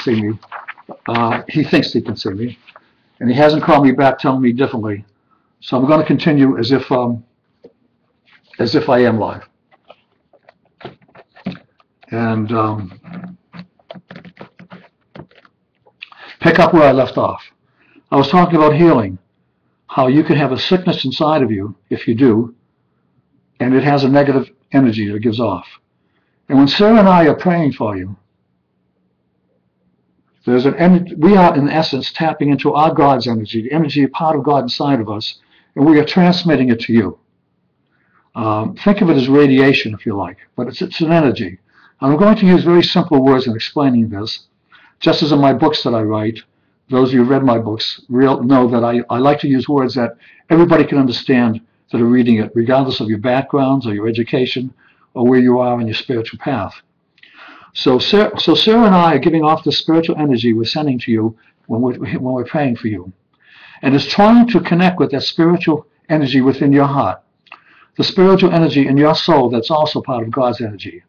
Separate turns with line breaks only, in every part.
see me. He thinks he can see me, and he hasn't called me back telling me differently. So I'm going to continue as if I am live. And pick up where I left off. I was talking about healing, how you can have a sickness inside of you, if you do, and it has a negative energy that it gives off. And when Sarah and I are praying for you, there's an energy, we are in essence tapping into our God's energy, the energy, a part of God inside of us, and we are transmitting it to you. Think of it as radiation, if you like, but it's an energy. And I'm going to use very simple words in explaining this, just as in my books that I write. Those of you who read my books know that I like to use words that everybody can understand that are reading it, regardless of your backgrounds or your education or where you are in your spiritual path. So Sarah and I are giving off the spiritual energy we're sending to you when we're praying for you. And it's trying to connect with that spiritual energy within your heart, the spiritual energy in your soul that's also part of God's energy.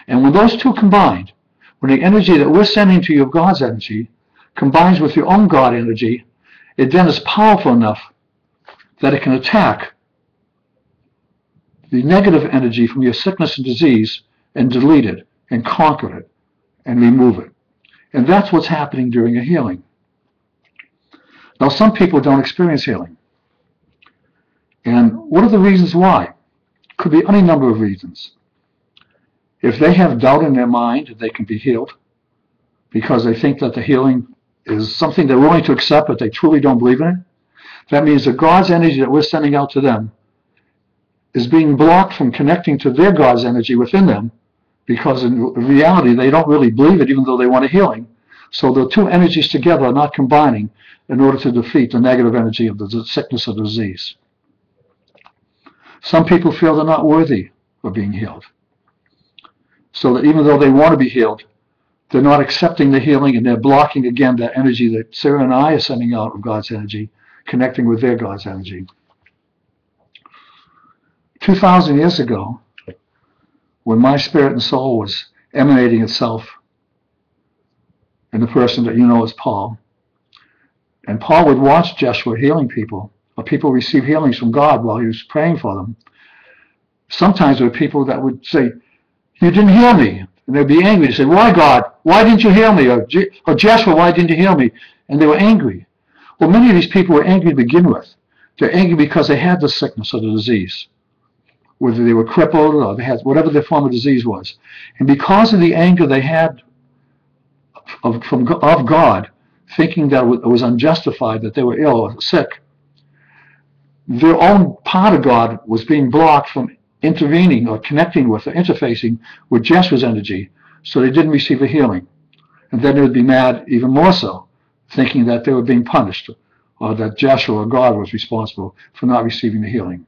And when those two combined, when the energy that we're sending to you of God's energy combines with your own God energy, it then is powerful enough that it can attack the negative energy from your sickness and disease and delete it and conquer it and remove it. And that's what's happening during a healing. Now, some people don't experience healing. And what are the reasons why? Could be any number of reasons. If they have doubt in their mind that they can be healed because they think that the healing is something they're willing to accept but they truly don't believe in it, that means that God's energy that we're sending out to them is being blocked from connecting to their God's energy within them, because in reality they don't really believe it even though they want a healing. So the two energies together are not combining in order to defeat the negative energy of the sickness or disease. Some people feel they're not worthy of being healed. So that even though they want to be healed, they're not accepting the healing and they're blocking again that energy that Sarah and I are sending out of God's energy, connecting with their God's energy. 2,000 years ago, when my spirit and soul was emanating itself in the person that you know as Paul, and Paul would watch Joshua healing people, or people receive healings from God while he was praying for them. Sometimes there were people that would say, "You didn't heal me." And they'd be angry. They'd say, "Why, God? Why didn't you heal me?" Or Joshua, "Why didn't you heal me?" And they were angry. Well, many of these people were angry to begin with. They're angry because they had the sickness or the disease, whether they were crippled or they had whatever their form of disease was. And because of the anger they had of God, thinking that it was unjustified that they were ill or sick, their own part of God was being blocked from intervening or connecting with or interfacing with Joshua's energy, so they didn't receive a healing. And then they would be mad even more so, thinking that they were being punished or that Joshua or God was responsible for not receiving the healing.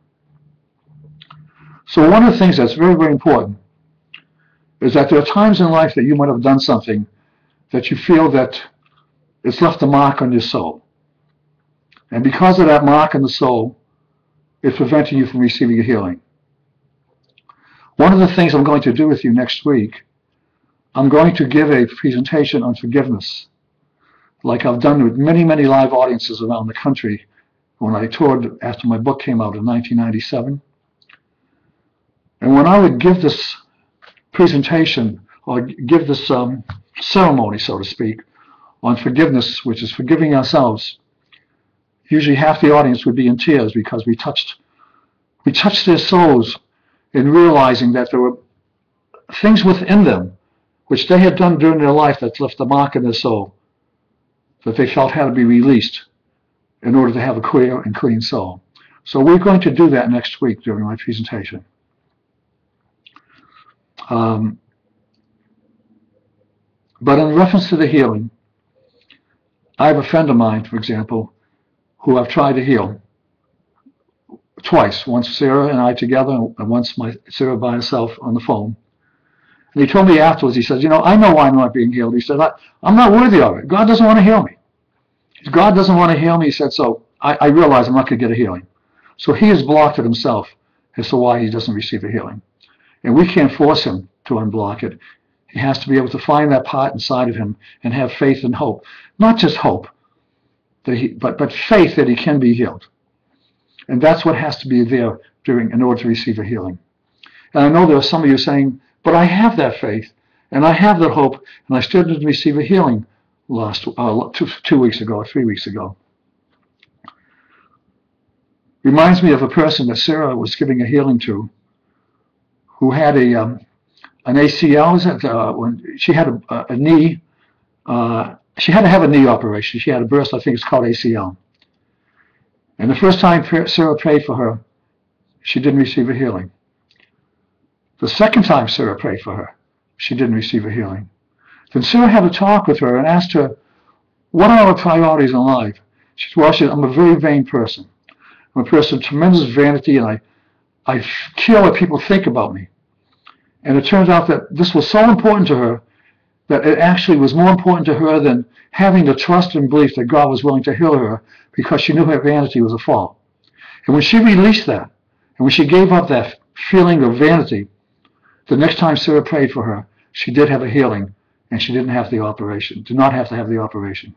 So one of the things that's very, very important is that there are times in life that you might have done something that you feel that it's left a mark on your soul. And because of that mark on the soul, it's preventing you from receiving a healing. One of the things I'm going to do with you next week, I'm going to give a presentation on forgiveness, like I've done with many, many live audiences around the country when I toured after my book came out in 1997. And when I would give this presentation, or give this ceremony, so to speak, on forgiveness, which is forgiving ourselves, usually half the audience would be in tears because we touched their souls in realizing that there were things within them which they had done during their life that left a mark in their soul that they felt had to be released in order to have a clear and clean soul. So we're going to do that next week during my presentation. But in reference to the healing, I have a friend of mine, for example, who I've tried to heal twice, once Sarah and I together, and once Sarah by herself on the phone. And he told me afterwards, he says, I know why I'm not being healed. He said, I'm not worthy of it. God doesn't want to heal me. God doesn't want to heal me. He said, so I realize I'm not going to get a healing. So he has blocked it himself as to why he doesn't receive a healing. And we can't force him to unblock it. He has to be able to find that part inside of him and have faith and hope. Not just hope, but faith that he can be healed. And that's what has to be there in order to receive a healing. And I know there are some of you saying, but I have that faith, and I have that hope, and I still didn't receive a healing last 2 weeks ago or 3 weeks ago. Reminds me of a person that Sarah was giving a healing to, who had an ACL. When she had a knee, she had to have a knee operation. She had a burst, I think it's called ACL. And the first time Sarah prayed for her, she didn't receive a healing. The second time Sarah prayed for her, she didn't receive a healing. Then Sarah had a talk with her and asked her, what are our priorities in life? She said, well, I'm a very vain person. I'm a person of tremendous vanity, and I care what people think about me. And it turns out that this was so important to her that it actually was more important to her than having the trust and belief that God was willing to heal her, because she knew her vanity was a fault. And when she released that, and when she gave up that feeling of vanity, the next time Sarah prayed for her, she did have a healing, and she didn't have the operation, did not have to have the operation.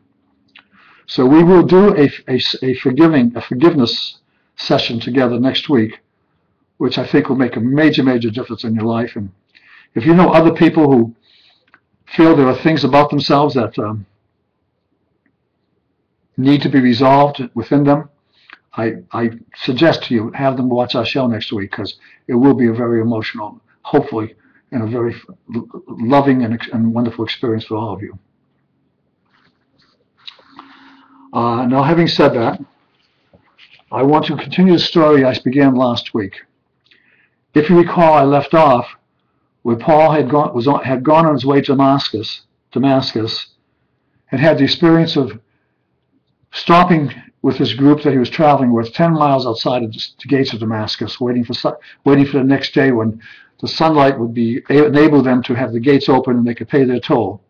So we will do a forgiveness session together next week, which I think will make a major, major difference in your life. And if you know other people who feel there are things about themselves that need to be resolved within them, I suggest to you have them watch our show next week, because it will be a very emotional, hopefully, and a very loving and wonderful experience for all of you. Now, having said that, I want to continue the story I began last week. If you recall, I left off where Paul had gone on his way to Damascus, and had the experience of stopping with this group that he was traveling with 10 miles outside of the gates of Damascus, waiting for the next day when the sunlight would enable them to have the gates open and they could pay their toll.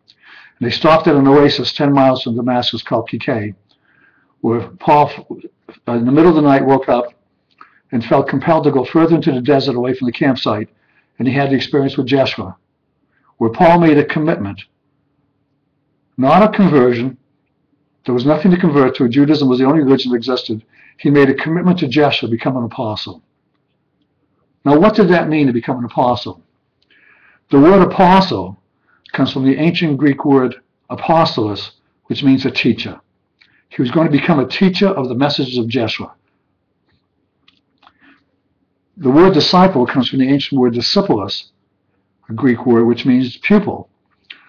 And they stopped at an oasis 10 miles from Damascus called Kike, where Paul, in the middle of the night, woke up and felt compelled to go further into the desert away from the campsite. And he had the experience with Joshua, where Paul made a commitment, not a conversion. There was nothing to convert to. Judaism was the only religion that existed. He made a commitment to Joshua to become an apostle. Now, what did that mean, to become an apostle? The word apostle comes from the ancient Greek word apostolos, which means a teacher. He was going to become a teacher of the messages of Joshua. The word disciple comes from the ancient word discipulus, a Greek word which means pupil.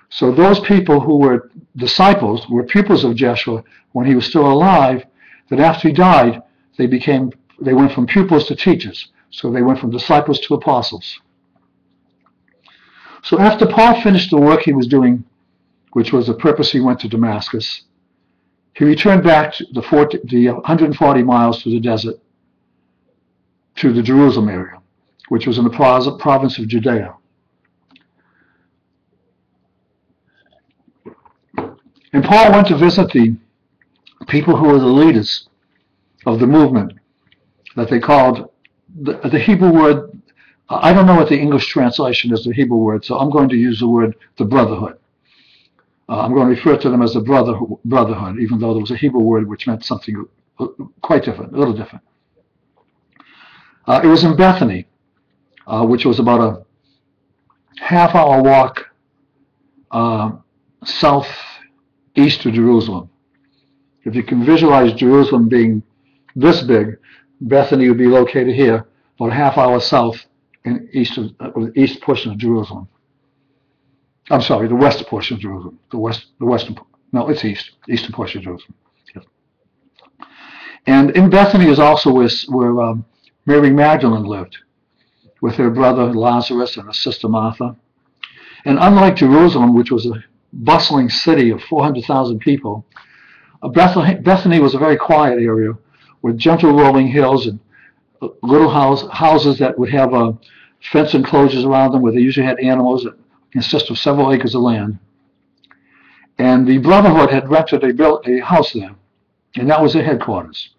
So those people who were disciples were pupils of Joshua when he was still alive. That after he died, they went from pupils to teachers. So they went from disciples to apostles. So after Paul finished the work he was doing, which was the purpose he went to Damascus, he returned back to the 140 miles through the desert to the Jerusalem area, which was in the province of Judea. And Paul went to visit the people who were the leaders of the movement that they called, the Hebrew word, I don't know what the English translation is, the Hebrew word, so I'm going to use the word the brotherhood. I'm going to refer to them as the brotherhood, even though there was a Hebrew word which meant something quite different, a little different. It was in Bethany, which was about a half-hour walk southeast of Jerusalem. If you can visualize Jerusalem being this big, Bethany would be located here, about a half-hour south and east of the east portion of Jerusalem. I'm sorry, the west portion of Jerusalem. No, it's eastern portion of Jerusalem. Yes. And in Bethany is also where Mary Magdalene lived, with her brother Lazarus and her sister Martha. And unlike Jerusalem, which was a bustling city of 400,000 people, Bethany was a very quiet area with gentle rolling hills and little houses that would have fence enclosures around them, where they usually had animals that consist of several acres of land. And the Brotherhood had rented a house there, and that was their headquarters.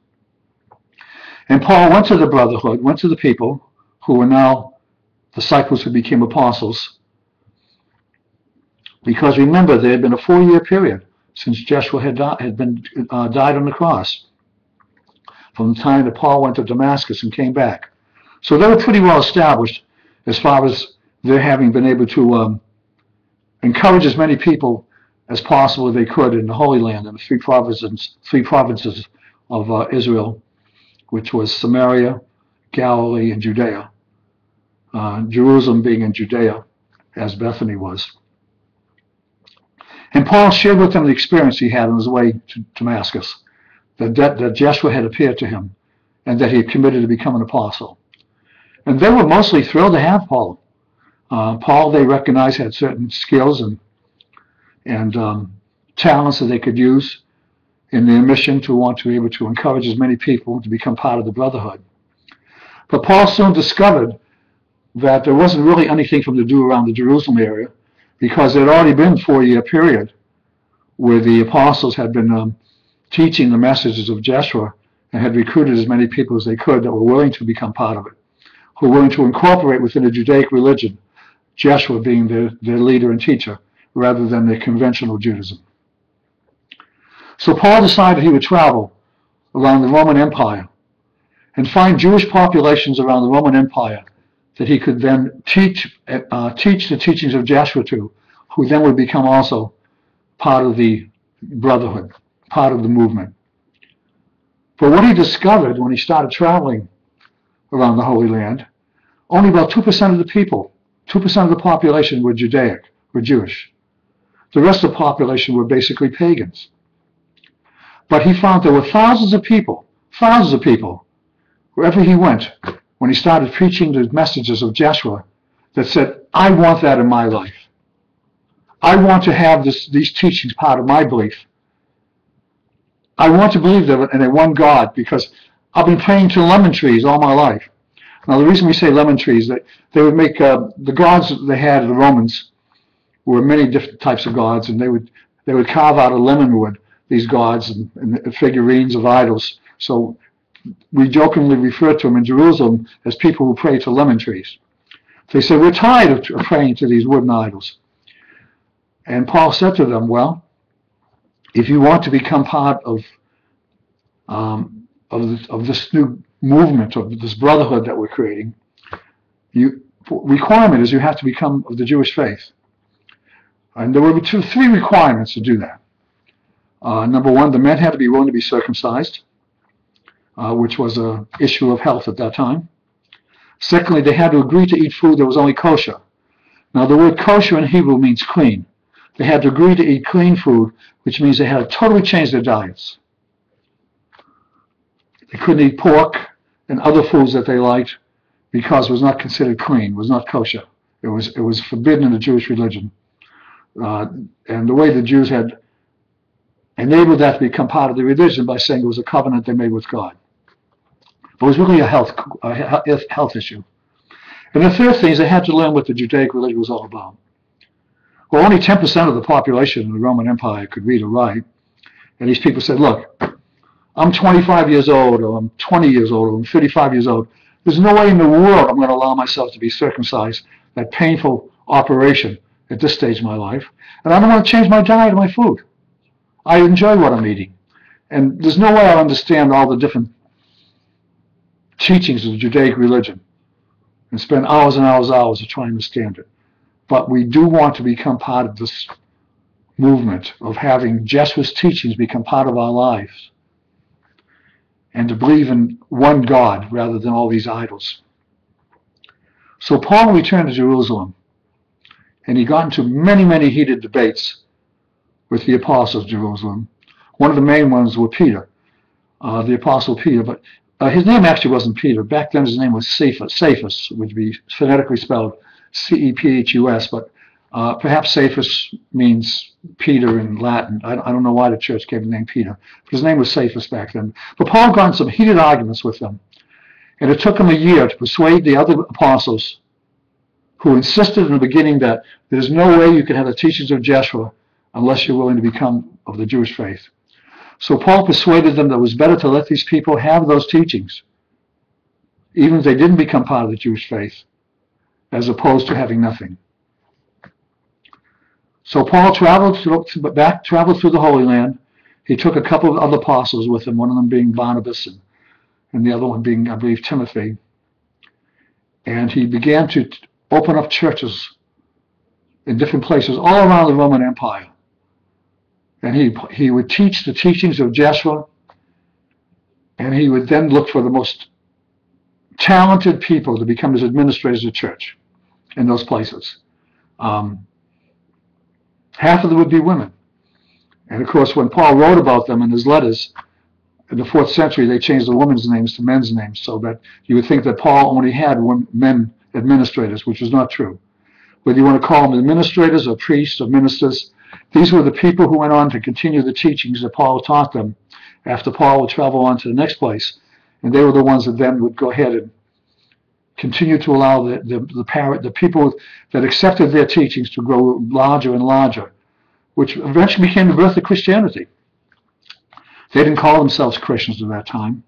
And Paul went to the Brotherhood, went to the people who were now disciples who became apostles, Because remember, there had been a 4-year period since Joshua had died on the cross, from the time that Paul went to Damascus and came back. So they were pretty well established as far as their having been able to encourage as many people as possible they could in the Holy Land, in the three provinces of Israel, which was Samaria, Galilee, and Judea. Jerusalem being in Judea, as Bethany was. And Paul shared with them the experience he had on his way to Damascus, that Joshua had appeared to him, and that he had committed to become an apostle. And they were mostly thrilled to have Paul. Paul, they recognized, had certain skills and talents that they could use in their mission to want to be able to encourage as many people to become part of the brotherhood. But Paul soon discovered that there wasn't really anything for him to do around the Jerusalem area, because there had already been a 4-year period where the apostles had been teaching the messages of Joshua and had recruited as many people as they could that were willing to become part of it, who were willing to incorporate within the Judaic religion, Joshua being their leader and teacher, rather than their conventional Judaism. So Paul decided he would travel around the Roman Empire and find Jewish populations around the Roman Empire that he could then teach the teachings of Joshua to, who then would become also part of the brotherhood, part of the movement. But what he discovered when he started traveling around the Holy Land, only about 2% of the people, 2% of the population were Judaic, were Jewish. The rest of the population were basically pagans. But he found there were thousands of people, wherever he went, when he started preaching the messages of Joshua, that said, I want that in my life. I want to have these teachings part of my belief. I want to believe in a one God, because I've been praying to lemon trees all my life. Now, the reason we say lemon trees, that they would make the gods that they had, the Romans, were many different types of gods, and they would carve out of lemon wood these gods and figurines of idols. So we jokingly refer to them in Jerusalem as people who pray to lemon trees. They said, we're tired of praying to these wooden idols. And Paul said to them, well, if you want to become part of this new movement, of this brotherhood that we're creating, requirement is you have to become of the Jewish faith. And there were 3 requirements to do that. Number 1, the men had to be willing to be circumcised, which was an issue of health at that time. Secondly, they had to agree to eat food that was only kosher. Now, the word kosher in Hebrew means clean. They had to agree to eat clean food, which means they had to totally change their diets. They couldn't eat pork and other foods that they liked because it was not considered clean, was not kosher. It was forbidden in the Jewish religion. And the way the Jews had enabled that to become part of the religion by saying it was a covenant they made with God. But it was really a health issue. And the third thing is they had to learn what the Judaic religion was all about. Well, only 10% of the population in the Roman Empire could read or write. And these people said, look, I'm 25 years old, or I'm 20 years old, or I'm 35 years old. There's no way in the world I'm going to allow myself to be circumcised, that painful operation at this stage of my life. And I don't want to change my diet or my food. I enjoy what I'm eating. And there's no way I'll understand all the different teachings of the Judaic religion and spend hours and hours of trying to understand it. But we do want to become part of this movement of having Joshua's teachings become part of our lives and to believe in one God rather than all these idols. So Paul returned to Jerusalem, and he got into many, many heated debates with the apostles of Jerusalem. One of the main ones was Peter, the apostle Peter, but his name actually wasn't Peter. Back then his name was Cephas, which would be phonetically spelled C-E-P-H-U-S, but perhaps Cephas means Peter in Latin. I don't know why the church gave the name Peter, but his name was Cephas back then. But Paul got in some heated arguments with them, and it took him a year to persuade the other apostles, who insisted in the beginning that there's no way you can have the teachings of Joshua unless you're willing to become of the Jewish faith. So Paul persuaded them that it was better to let these people have those teachings, even if they didn't become part of the Jewish faith, as opposed to having nothing. So Paul traveled through the Holy Land. He took a couple of other apostles with him, one of them being Barnabas and the other one being, I believe, Timothy. And he began to open up churches in different places all around the Roman Empire. And he would teach the teachings of Joshua, and he would then look for the most talented people to become his administrators of church in those places. Half of them would be women. And of course, when Paul wrote about them in his letters, in the 4th century, they changed the women's names to men's names, so that you would think that Paul only had men administrators, which was not true. Whether you want to call them administrators or priests or ministers, these were the people who went on to continue the teachings that Paul taught them after Paul would travel on to the next place. And they were the ones that then would go ahead and continue to allow the people that accepted their teachings to grow larger and larger, which eventually became the birth of Christianity. They didn't call themselves Christians at that time.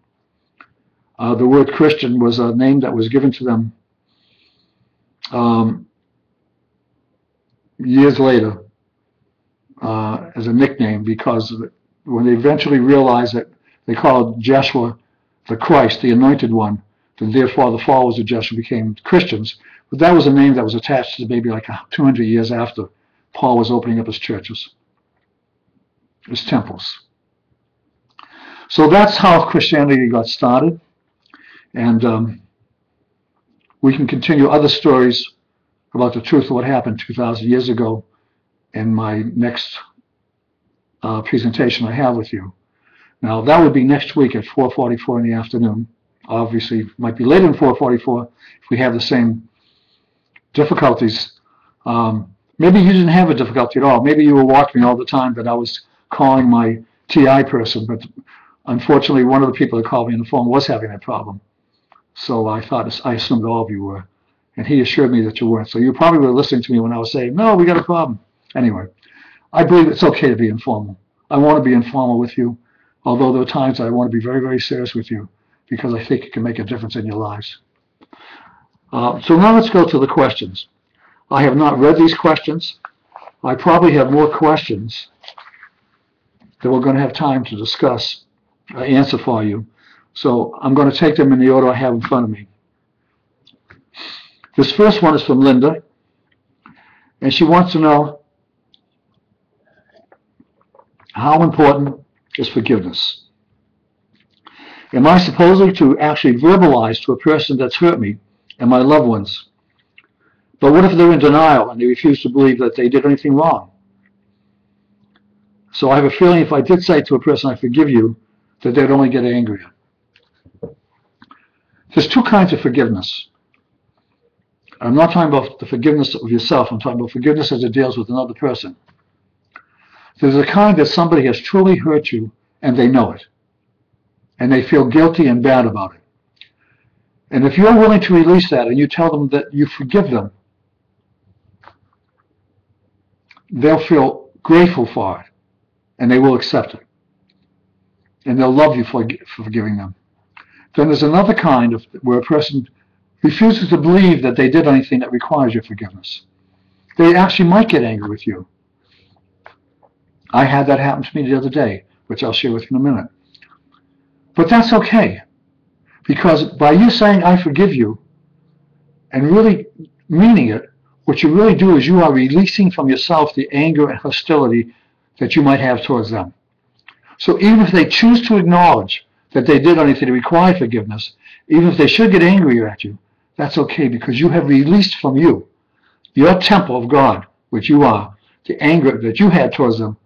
The word Christian was a name that was given to them years later as a nickname, because when they eventually realized that they called Joshua the Christ, the anointed one, and therefore the followers of Joshua became Christians. But that was a name that was attached to maybe like 200 years after Paul was opening up his churches, his temples. So that's how Christianity got started. And we can continue other stories about the truth of what happened 2,000 years ago in my next presentation I have with you. Now, that would be next week at 4:44 in the afternoon. Obviously, it might be later than 4:44 if we have the same difficulties. Maybe you didn't have a difficulty at all. Maybe you were watching me all the time that I was calling my TI person, but unfortunately, one of the people that called me on the phone was having that problem. So I assumed all of you were. And he assured me that you weren't. So you probably were listening to me when I was saying, no, we got a problem. Anyway, I believe it's okay to be informal. I want to be informal with you, although there are times I want to be very, very serious with you, because I think it can make a difference in your lives. So now let's go to the questions. I have not read these questions. I probably have more questions that we're going to have time to discuss, answer for you. So I'm going to take them in the order I have in front of me. This first one is from Linda, and she wants to know, how important is forgiveness? Am I supposed to actually verbalize to a person that's hurt me and my loved ones? But what if they're in denial and they refuse to believe that they did anything wrong? So I have a feeling if I did say to a person, I forgive you, that they'd only get angrier. There's two kinds of forgiveness. I'm not talking about the forgiveness of yourself. I'm talking about forgiveness as it deals with another person. There's a kind that somebody has truly hurt you and they know it. And they feel guilty and bad about it. And if you're willing to release that and you tell them that you forgive them, they'll feel grateful for it and they will accept it. And they'll love you for forgiving them. Then there's another kind of where a person refuses to believe that they did anything that requires your forgiveness. They actually might get angry with you. I had that happen to me the other day, which I'll share with you in a minute. But that's okay, because by you saying, I forgive you, and really meaning it, what you really do is you are releasing from yourself the anger and hostility that you might have towards them. So even if they choose to acknowledge that they did anything to require forgiveness, even if they should get angrier at you, that's okay, because you have released from you, your temple of God, which you are, the anger that you had towards them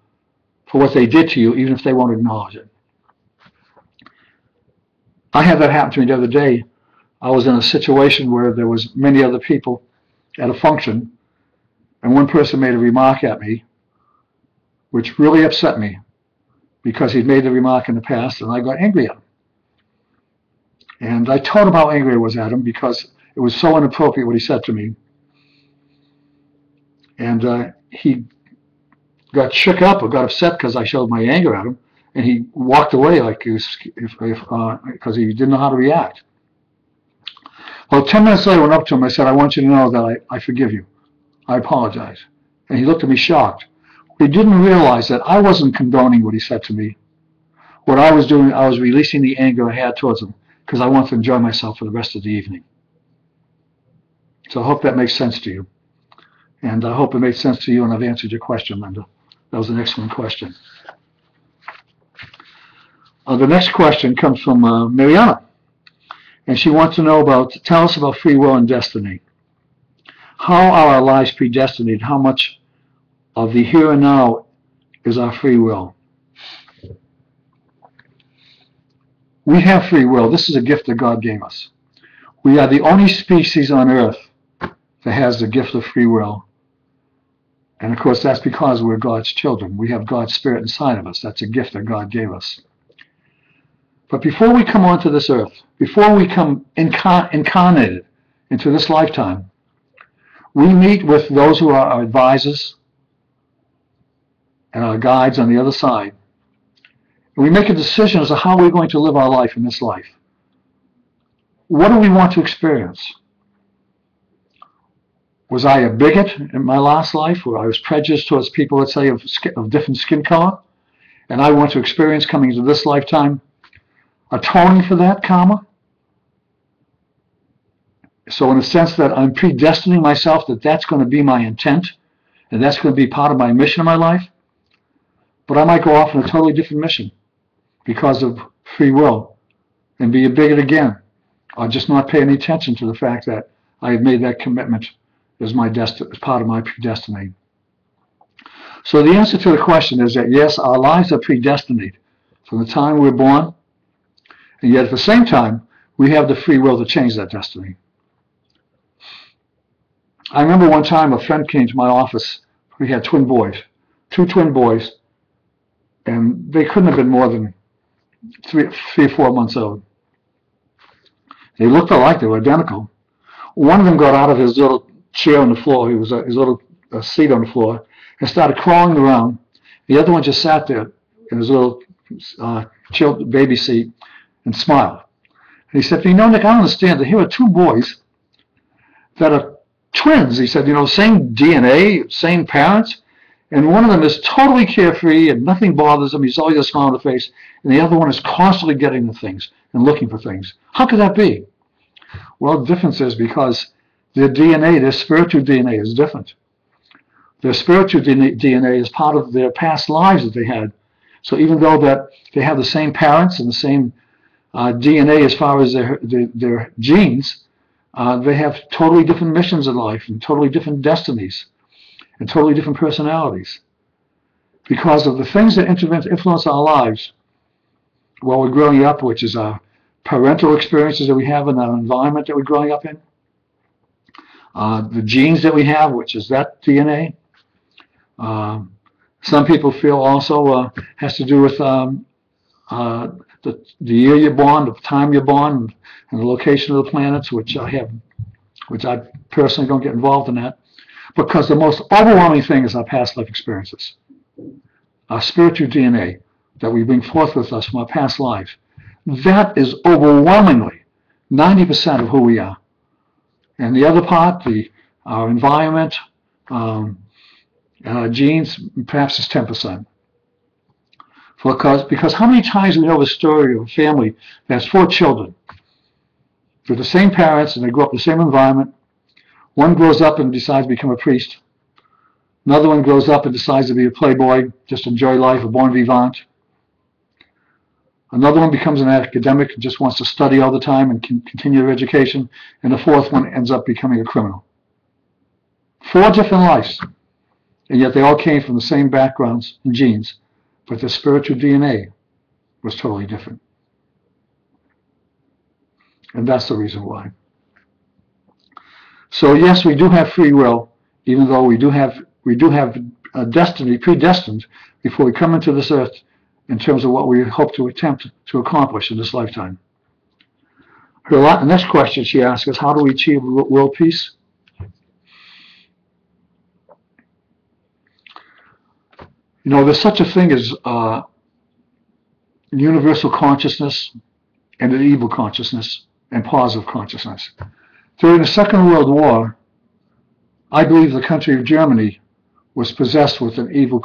for what they did to you, even if they won't acknowledge it. I had that happen to me the other day. I was in a situation where there was many other people at a function, and one person made a remark at me, which really upset me, because he'd made the remark in the past, and I got angry at him. And I told him how angry I was at him, because it was so inappropriate what he said to me. And he got shook up or got upset because I showed my anger at him, and he walked away like he was, because he didn't know how to react. Well, 10 minutes later, I went up to him. I said, I want you to know that I forgive you. I apologize. And he looked at me shocked. He didn't realize that I wasn't condoning what he said to me. What I was doing, I was releasing the anger I had towards him because I wanted to enjoy myself for the rest of the evening. So I hope that makes sense to you. And I hope it makes sense to you and I've answered your question, Linda. That was an excellent question. The next question comes from Mariana. And she wants to know tell us about free will and destiny. How are our lives predestined? How much of the here and now is our free will? We have free will. This is a gift that God gave us. We are the only species on earth that has the gift of free will. And of course, that's because we're God's children. We have God's Spirit inside of us. That's a gift that God gave us. But before we come onto this earth, before we come incarnated into this lifetime, we meet with those who are our advisors and our guides on the other side. And we make a decision as to how we're going to live our life in this life. What do we want to experience? Was I a bigot in my last life where I was prejudiced towards people, let's say, of different skin color? And I want to experience coming into this lifetime atoning for that karma? So in a sense that I'm predestining myself that that's going to be my intent and that's going to be part of my mission in my life. But I might go off on a totally different mission because of free will and be a bigot again, or just not pay any attention to the fact that I have made that commitment as part of my predestiny. So the answer to the question is that yes, our lives are predestined from the time we're born, and yet at the same time, we have the free will to change that destiny. I remember one time a friend came to my office. We had twin boys, 2 twin boys, and they couldn't have been more than 3 or 4 months old. They looked alike, they were identical. One of them got out of his little chair on the floor, his little seat on the floor, and started crawling around. The other one just sat there in his little chilled baby seat and smiled. And he said, Nick, I don't understand that here are 2 boys that are twins. He said, same DNA, same parents, and one of them is totally carefree and nothing bothers him. He's always a smile on the face, and the other one is constantly getting the things and looking for things. How could that be? Well, the difference is because their DNA, their spiritual DNA is different. Their spiritual DNA is part of their past lives that they had. So even though that they have the same parents and the same DNA as far as their genes, they have totally different missions in life and totally different destinies and totally different personalities. Because of the things that influence our lives while we're growing up, which is our parental experiences that we have in our environment that we're growing up in, the genes that we have, which is that DNA. Some people feel also has to do with the year you're born, the time you're born, and the location of the planets, which I personally don't get involved in that, because the most overwhelming thing is our past life experiences, our spiritual DNA that we bring forth with us from our past life. That is overwhelmingly 90% of who we are. And the other part, our environment, and our genes, perhaps is 10%. Because how many times we know the story of a family that has 4 children. They're the same parents and they grow up in the same environment. One grows up and decides to become a priest. Another one grows up and decides to be a playboy, just enjoy life, a bon vivant. Another one becomes an academic and just wants to study all the time and continue their education. And the 4th one ends up becoming a criminal. 4 different lives. And yet they all came from the same backgrounds and genes. But their spiritual DNA was totally different. And that's the reason why. So yes, we do have free will, even though we do have a destiny predestined before we come into this earth in terms of what we hope to attempt to accomplish in this lifetime. The next question she asks is, how do we achieve world peace? There's such a thing as universal consciousness and an evil consciousness and positive consciousness. During the Second World War, I believe the country of Germany was possessed with an evil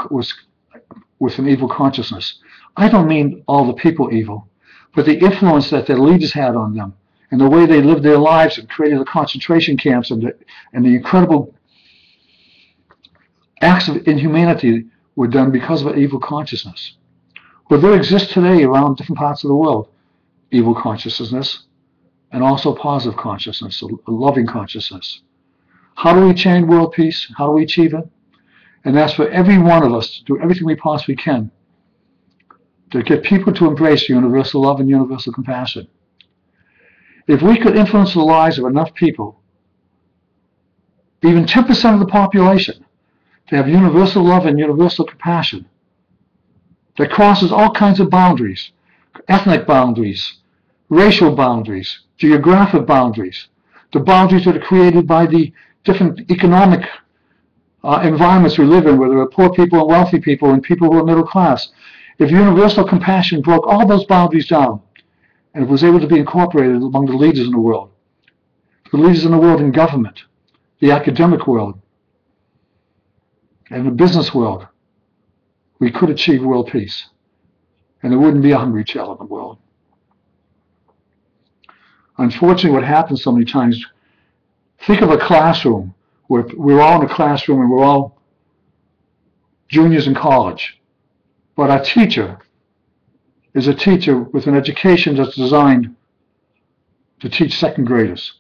consciousness. I don't mean all the people evil, but the influence that their leaders had on them, and the way they lived their lives and created the concentration camps and the incredible acts of inhumanity were done because of an evil consciousness. Well, there exists today around different parts of the world evil consciousness and also positive consciousness, a loving consciousness. How do we attain world peace? How do we achieve it? And that's for every one of us to do everything we possibly can to get people to embrace universal love and universal compassion. If we could influence the lives of enough people, even 10% of the population, to have universal love and universal compassion that crosses all kinds of boundaries, ethnic boundaries, racial boundaries, geographic boundaries, the boundaries that are created by the different economic environments we live in, where there are poor people and wealthy people and people who are middle class. If universal compassion broke all those boundaries down and it was able to be incorporated among the leaders in the world in government, the academic world, and the business world, we could achieve world peace. And there wouldn't be a hungry child in the world. Unfortunately, what happens so many times, think of a classroom where we're all in a classroom and we're all juniors in college. But our teacher is a teacher with an education that's designed to teach second graders.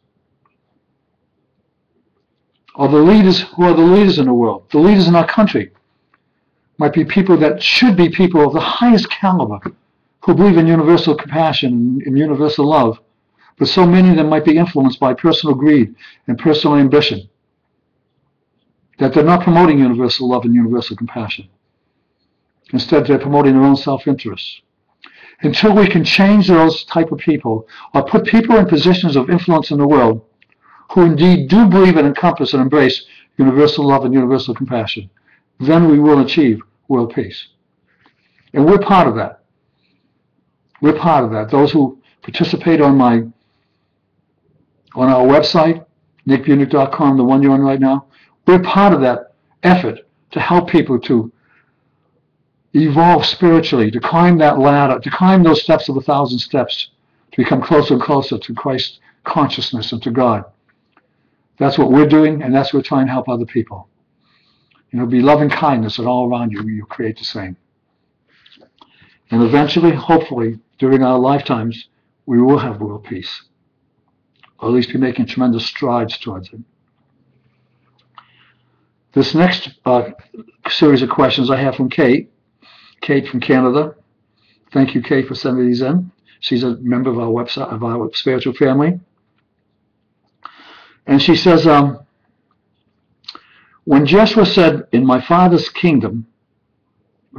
Or the leaders who are the leaders in the world, the leaders in our country, might be people that should be people of the highest caliber who believe in universal compassion and universal love, but so many of them might be influenced by personal greed and personal ambition that they're not promoting universal love and universal compassion. Instead, they're promoting their own self-interest. Until we can change those type of people, or put people in positions of influence in the world who indeed do believe and encompass and embrace universal love and universal compassion, then we will achieve world peace. And we're part of that. We're part of that. Those who participate on our website, nickbunick.com, the one you're on right now, we're part of that effort to help people to evolve spiritually, to climb that ladder, to climb those steps of 1,000 steps, to become closer and closer to Christ's consciousness and to God. That's what we're doing, and that's what we're trying to help other people. Be loving kindness, and all around you, you create the same. And eventually, hopefully, during our lifetimes, we will have world peace. Or at least be making tremendous strides towards it. This next series of questions I have from Kate. Kate from Canada. Thank you, Kate, for sending these in. She's a member of our website, of our spiritual family. And she says, when Joshua said, in my Father's kingdom,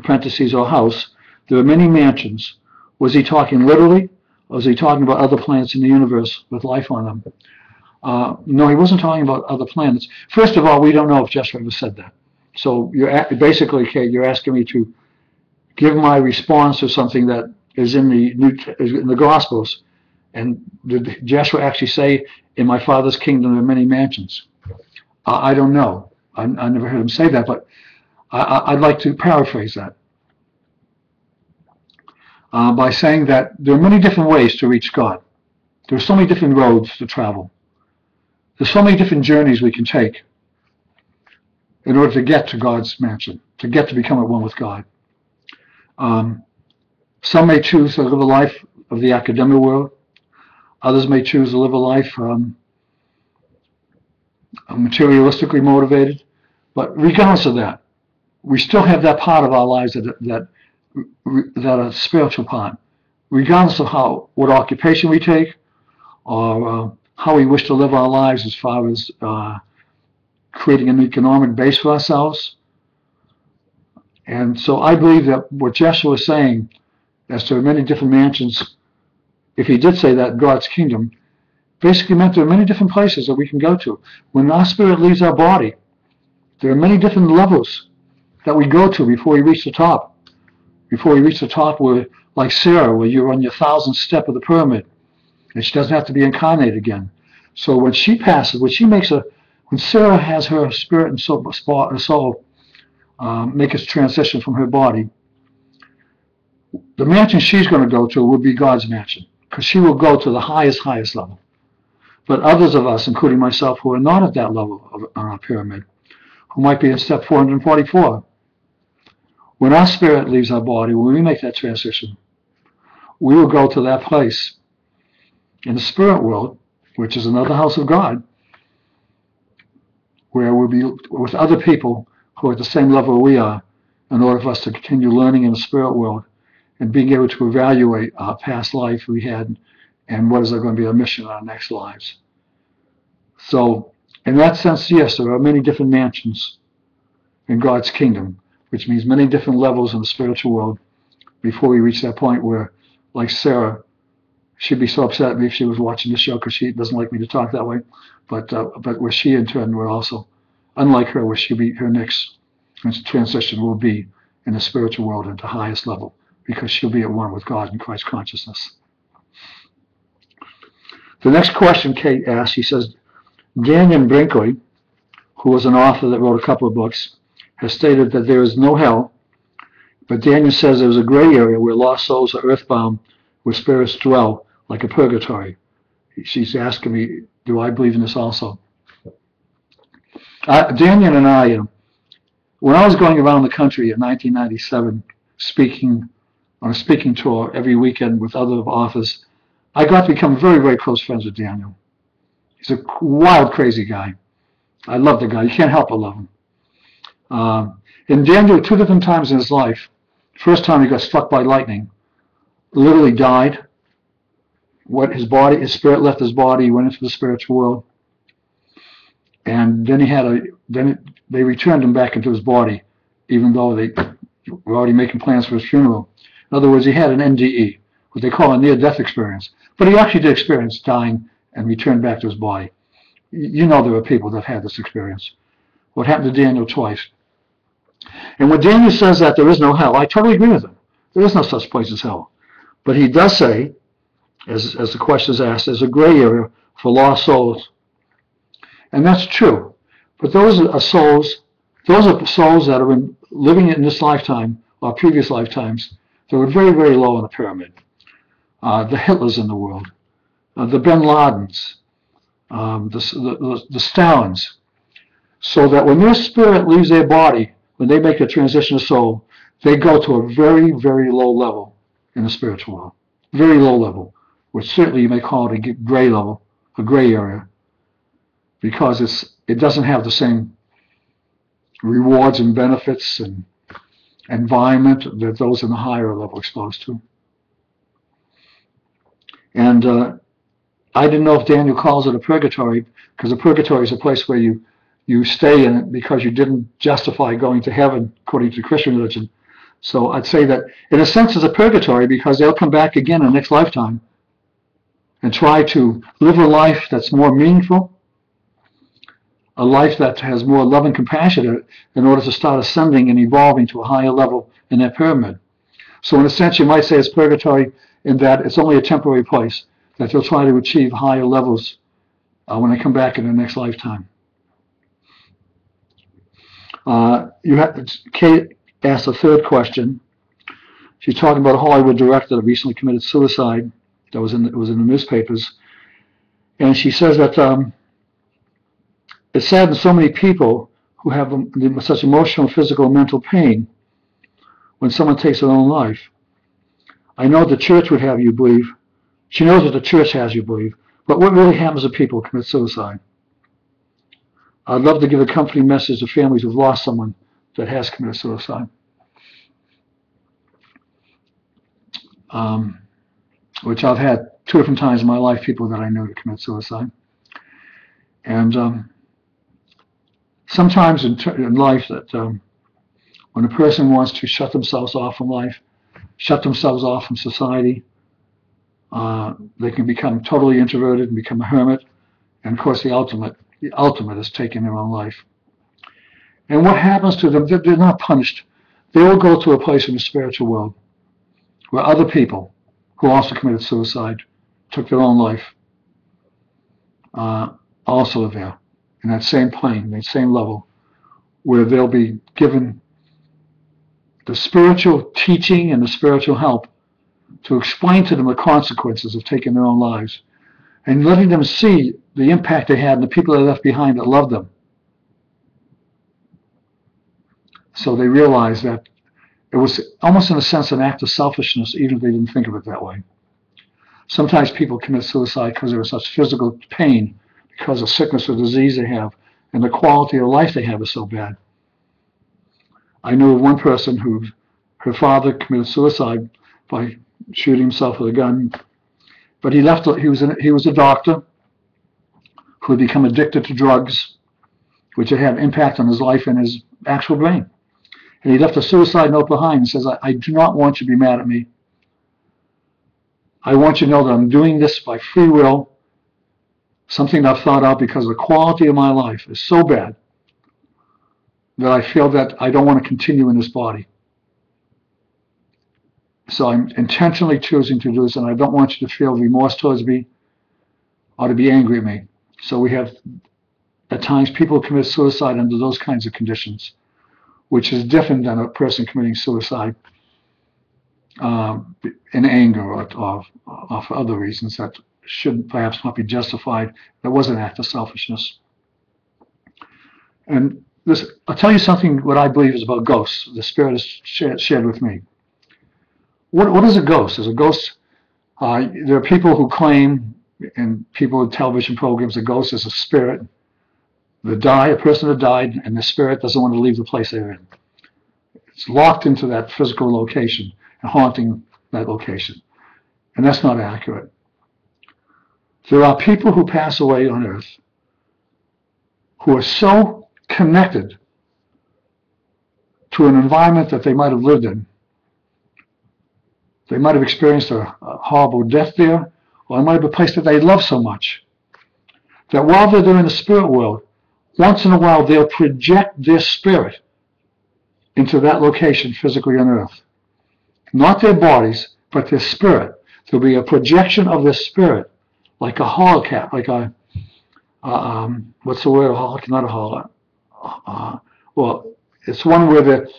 parentheses or house, there are many mansions, was he talking literally, or was he talking about other planets in the universe with life on them? No, he wasn't talking about other planets. First of all, we don't know if Joshua ever said that. So basically, Kate, you're asking me to give my response to something that is in the Gospels. And did Joshua actually say, in my Father's kingdom there are many mansions? I don't know. I never heard him say that, but I'd like to paraphrase that by saying that there are many different ways to reach God. There are so many different roads to travel. There's so many different journeys we can take in order to get to God's mansion, to get to become at one with God. Some may choose to live a life of the academic world. Others may choose to live a life materialistically motivated. But regardless of that, we still have that part of our lives that are spiritual part. Regardless of what occupation we take, or how we wish to live our lives as far as creating an economic base for ourselves. And so I believe that what Joshua was saying, as to many different mansions, if he did say that, God's kingdom, basically meant there are many different places that we can go to. When our spirit leaves our body, there are many different levels that we go to before we reach the top. Before we reach the top, we're like Sarah, where you're on your 1,000th step of the pyramid, and she doesn't have to be incarnated again. So when she passes, when Sarah has her spirit and soul make its transition from her body, the mansion she's going to go to will be God's mansion, because she will go to the highest level. But others of us, including myself, who are not at that level on our pyramid, who might be in step 444, when our spirit leaves our body, when we make that transition, we will go to that place in the spirit world, which is another house of God, where we'll be with other people who are at the same level we are, in order for us to continue learning in the spirit world and being able to evaluate our past life we had and what is going to be our mission in our next lives. So, in that sense, yes, there are many different mansions in God's kingdom, which means many different levels in the spiritual world before we reach that point where, like Sarah, she'd be so upset at me if she was watching the show because she doesn't like me to talk that way, but where she in turn would also, unlike her, where she'll be, her next transition will be in the spiritual world at the highest level, because she'll be at one with God in Christ consciousness. The next question Kate asked, she says, Daniel Brinkley, who was an author that wrote a couple of books, has stated that there is no hell, but Daniel says there's a gray area where lost souls are earthbound, where spirits dwell, like a purgatory. She's asking me, do I believe in this also? Daniel and I, when I was going around the country in 1997, speaking on a speaking tour every weekend with other authors, I got to become very, very close friends with Daniel. He's a wild, crazy guy. I love the guy. You can't help but love him. And Daniel, 2 different times in his life, first time he got struck by lightning, literally died. His spirit left his body, he went into the spiritual world. And then they returned him back into his body, even though they were already making plans for his funeral. In other words, he had an NDE, what they call a near-death experience. But he actually did experience dying and returned back to his body. You know there are people that have had this experience. What happened to Daniel twice. And when Daniel says that there is no hell, I totally agree with him. There is no such place as hell. But he does say, as the question is asked, there's a gray area for lost souls. And that's true. But those are souls that are living in this lifetime or previous lifetimes that were very, very low in the pyramid. The Hitlers in the world, the Bin Ladens, the Stalins. So that when their spirit leaves their body, when they make a transition of soul, they go to a very, very low level in the spiritual world. Very low level, which certainly you may call it a gray level, a gray area, because it doesn't have the same rewards and benefits and environment that those in the higher level are exposed to. And I didn't know if Daniel calls it a purgatory, because a purgatory is a place where you stay in it because you didn't justify going to heaven according to Christian religion. So I'd say that in a sense it's a purgatory because they'll come back again in the next lifetime and try to live a life that's more meaningful, a life that has more love and compassion in it, in order to start ascending and evolving to a higher level in that pyramid. So in a sense you might say it's purgatory in that it's only a temporary place, that they'll try to achieve higher levels when they come back in the next lifetime. Kate asked a third question. She's talking about a Hollywood director that recently committed suicide. It was in the newspapers. And she says that it saddens so many people who have such emotional, physical, and mental pain when someone takes their own life. I know the church would have you believe. She knows what the church has you believe. But what really happens to people who commit suicide? I'd love to give a comforting message to families who've lost someone that has committed suicide. Which I've had 2 different times in my life, people that I know to commit suicide. And sometimes in life that when a person wants to shut themselves off from life, shut themselves off from society, they can become totally introverted and become a hermit. And of course the ultimate is taking their own life. And what happens to them, they're not punished. They will go to a place in the spiritual world where other people who also committed suicide, took their own life, also are there, in that same plane, that same level, where they'll be given the spiritual teaching and the spiritual help to explain to them the consequences of taking their own lives and letting them see the impact they had and the people they left behind that loved them. So they realized that it was almost in a sense an act of selfishness, even if they didn't think of it that way. Sometimes people commit suicide because there is such physical pain because of sickness or disease they have, and the quality of life they have is so bad. I knew of one person who, her father committed suicide by shooting himself with a gun, but he left. He was a doctor who had become addicted to drugs, which had had an impact on his life and his actual brain. And he left a suicide note behind and says, I do not want you to be mad at me. I want you to know that I'm doing this by free will, something I've thought out because the quality of my life is so bad that I feel that I don't want to continue in this body. So I'm intentionally choosing to do this, and I don't want you to feel remorse towards me or to be angry at me. So we have, at times, people commit suicide under those kinds of conditions, which is different than a person committing suicide in anger or for other reasons that should perhaps not be justified. That was an act of selfishness. And this, I'll tell you something what I believe is about ghosts. The Spirit has shared with me. What is a ghost? Is a ghost? There are people who claim, and people in television programs, a ghost is a spirit that died, a person that died, and the spirit doesn't want to leave the place they're in. It's locked into that physical location and haunting that location. And that's not accurate. There are people who pass away on earth who are so connected to an environment that they might have lived in. They might have experienced a horrible death there, or it might have been a place that they love so much that while they're there in the spirit world, once in a while they'll project their spirit into that location physically on earth. Not their bodies, but their spirit. There'll be a projection of their spirit, like a holocaust, like a, what's the word, not a holocaust. Well, it's one where the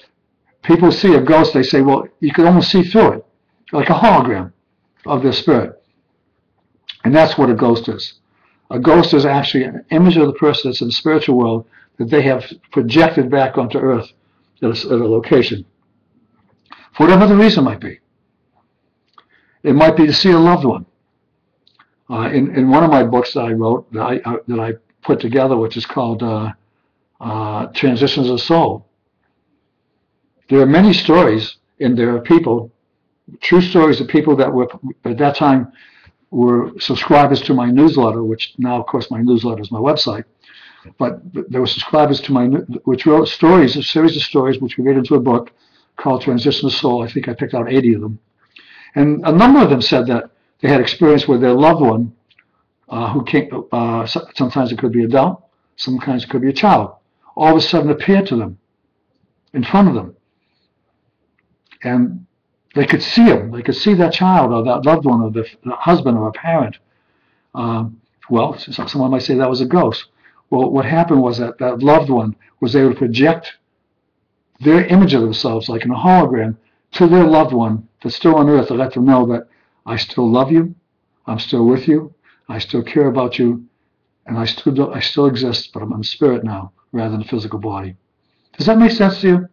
people see a ghost, they say, well, you can almost see through it, like a hologram of their spirit. And that's what a ghost is. A ghost is actually an image of the person that's in the spiritual world that they have projected back onto earth at a location. For whatever the reason might be. It might be to see a loved one. In one of my books that I wrote, that I put together, which is called Transitions of Soul, there are many stories, and there are people, true stories of people that were, at that time, were subscribers to my newsletter, which now, of course, my newsletter is my website. But there were subscribers to my, which wrote stories, a series of stories, which we made into a book called Transitions of Soul. I think I picked out 80 of them. And a number of them said that they had experience with their loved one who came, sometimes it could be an adult, sometimes it could be a child, all of a sudden appeared to them, in front of them. And they could see him. They could see that child or that loved one or the husband or a parent. Well, someone might say that was a ghost. Well, what happened was that that loved one was able to project their image of themselves, like in a hologram, to their loved one that's still on earth to let them know that I still love you, I'm still with you, I still care about you, and I still exist, but I'm in spirit now rather than a physical body. Does that make sense to you?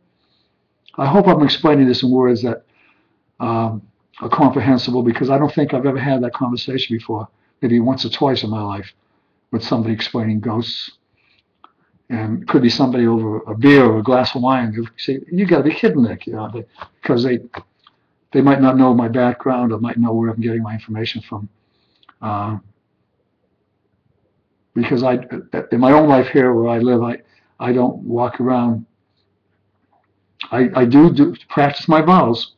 I hope I'm explaining this in words that are comprehensible, because I don't think I've ever had that conversation before, maybe once or twice in my life, with somebody explaining ghosts. And it could be somebody over a beer or a glass of wine. They say, you got to be kidding, Nick, you know, because they might not know my background or might know where I'm getting my information from. Because in my own life here where I live, I don't walk around. I do practice my vows,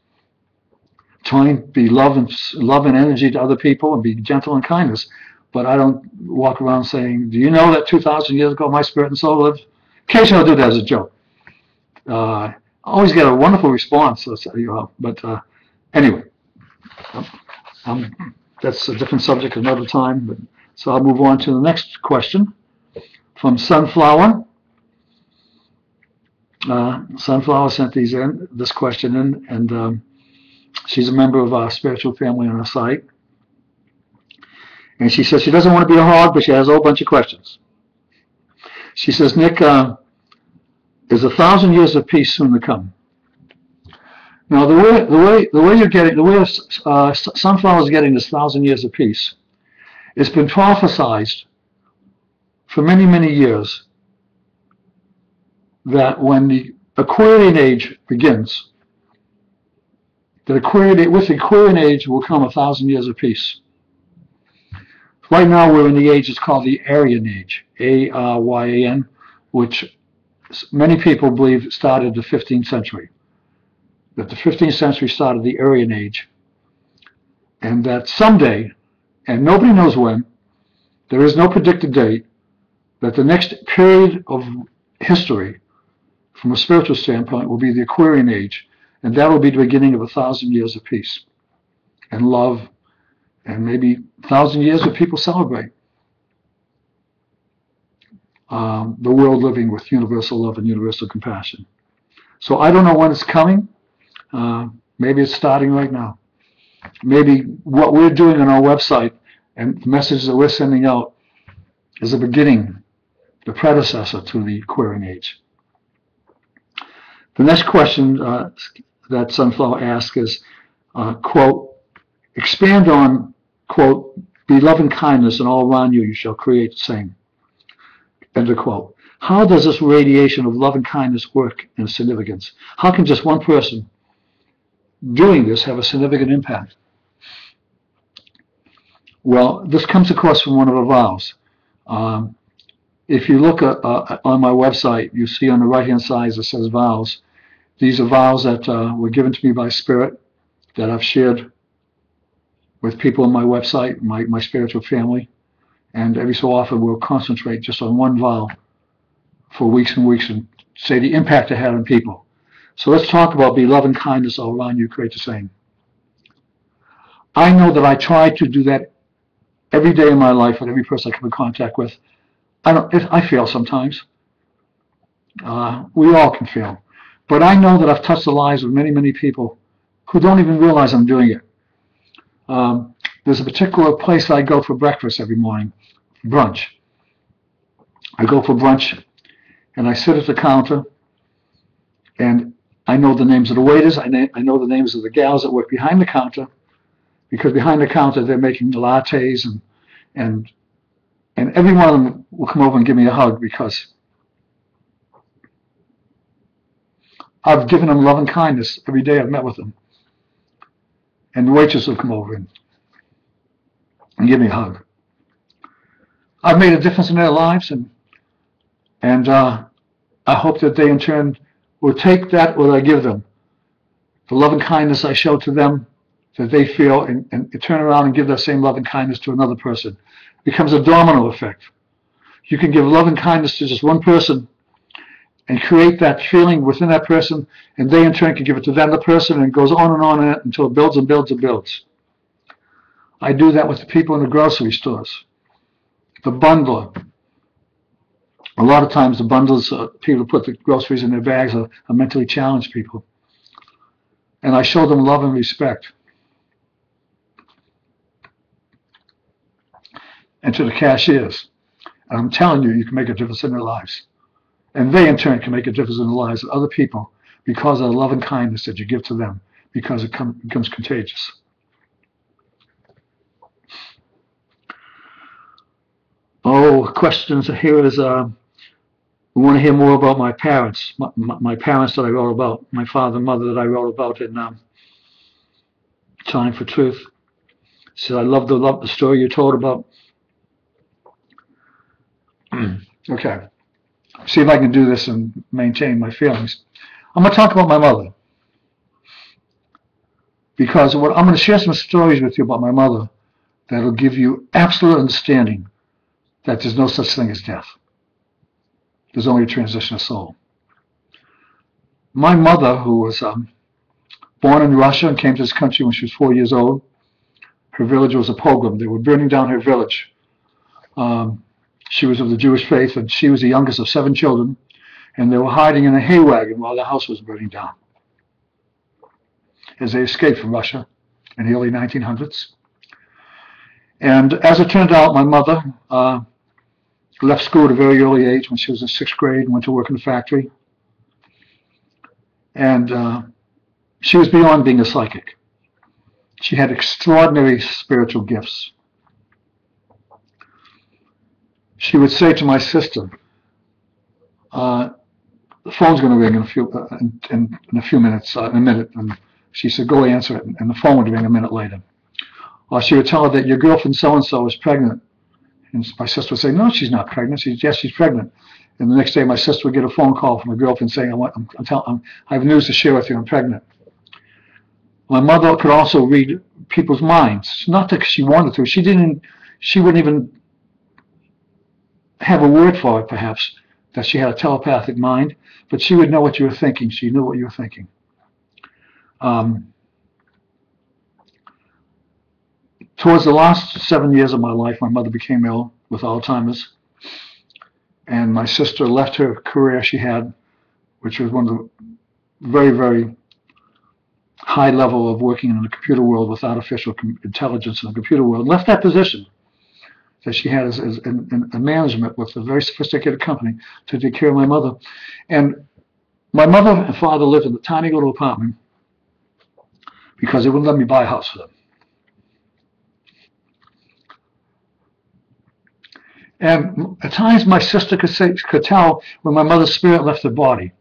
trying to be love and energy to other people and be gentle and kindness. But I don't walk around saying, do you know that 2,000 years ago my spirit and soul lived? Occasionally I'll do that as a joke. I always get a wonderful response. But anyway, that's a different subject another time. But, so I'll move on to the next question from Sunflower. Sunflower sent this question in, and she's a member of our spiritual family on our site. And she says she doesn't want to be a hog, but she has a whole bunch of questions. She says, Nick, is 1,000 years of peace soon to come? Now, the way you're getting, the way Sunflower is getting this 1,000 years of peace, it's been prophesized for many, many years that when the Aquarian age begins, that with the Aquarian age will come 1,000 years of peace. Right now we're in the age that's called the Aryan age, Aryan, which many people believe started the 15th century. That the 15th century started the Aryan age, and that someday, and nobody knows when, there is no predicted date, that the next period of history from a spiritual standpoint will be the Aquarian age, and that will be the beginning of 1,000 years of peace and love, and maybe 1,000 years of people celebrate the world living with universal love and universal compassion. So I don't know when it's coming. Maybe it's starting right now. Maybe what we're doing on our website and the messages that we're sending out is the beginning, the predecessor to the Aquarian age. The next question that Sunflower asks is, quote, expand on, quote, be loving kindness and all around you shall create the same, end of quote. How does this radiation of love and kindness work in significance? How can just one person doing this have a significant impact? Well, this comes across from one of our vows. If you look on my website, you see on the right-hand side it says vows. These are vows that were given to me by Spirit that I've shared with people on my website, my spiritual family. And every so often we'll concentrate just on one vow for weeks and weeks and say the impact it had on people. So let's talk about be love and kindness all around you, create the same. I know that I try to do that every day in my life with every person I come in contact with. I fail sometimes. We all can fail. But I know that I've touched the lives of many, many people who don't even realize I'm doing it. There's a particular place that I go for breakfast every morning, brunch. I go for brunch and I sit at the counter and I know the names of the waiters. I know the names of the gals that work behind the counter, because behind the counter they're making lattes and every one of them will come over and give me a hug because I've given them love and kindness every day I've met with them. And the waitress will come over and give me a hug. I've made a difference in their lives, and I hope that they in turn will take that what I give them, the love and kindness I show to them, that they feel, and turn around and give that same love and kindness to another person. It becomes a domino effect. You can give love and kindness to just one person and create that feeling within that person, and they in turn can give it to the other person, and it goes on until it builds and builds and builds. I do that with the people in the grocery stores. The bundler. A lot of times the bundlers, people who put the groceries in their bags are mentally challenged people. And I show them love and respect. And to the cashiers. And I'm telling you, you can make a difference in their lives. And they in turn can make a difference in the lives of other people because of the love and kindness that you give to them, because it becomes contagious. Oh, questions here is, we want to hear more about my parents, my parents that I wrote about, my father and mother that I wrote about in Time for Truth. So I love the story you told about. Okay. See if I can do this and maintain my feelings. I'm going to talk about my mother. Because I'm going to share some stories with you about my mother that will give you absolute understanding that there's no such thing as death. There's only a transition of soul. My mother, who was born in Russia and came to this country when she was 4 years old, her village was a pogrom. They were burning down her village. She was of the Jewish faith, and she was the youngest of 7 children. and they were hiding in a hay wagon while the house was burning down as they escaped from Russia in the early 1900s. And as it turned out, my mother left school at a very early age when she was in 6th grade and went to work in the factory. And she was beyond being a psychic. She had extraordinary spiritual gifts. She would say to my sister, the phone's going to ring in a few minutes, in a minute. And she said, go answer it. And the phone would ring a minute later. Or she would tell her that your girlfriend so-and-so is pregnant. And my sister would say, no, she's not pregnant. Yes, she's pregnant. And the next day, my sister would get a phone call from her girlfriend saying, I have news to share with you, I'm pregnant. My mother could also read people's minds. Not that she wanted to. She wouldn't even have a word for it, perhaps, that she had a telepathic mind, but she would know what you were thinking. She knew what you were thinking. Towards the last 7 years of my life, my mother became ill with Alzheimer's, and my sister left her career she had, which was one of the very, very high level of working in the computer world with artificial intelligence in the computer world, left that position that she had as in management with a very sophisticated company to take care of my mother. And my mother and father lived in a tiny little apartment because they wouldn't let me buy a house for them. And at times my sister could tell when my mother's spirit left her body.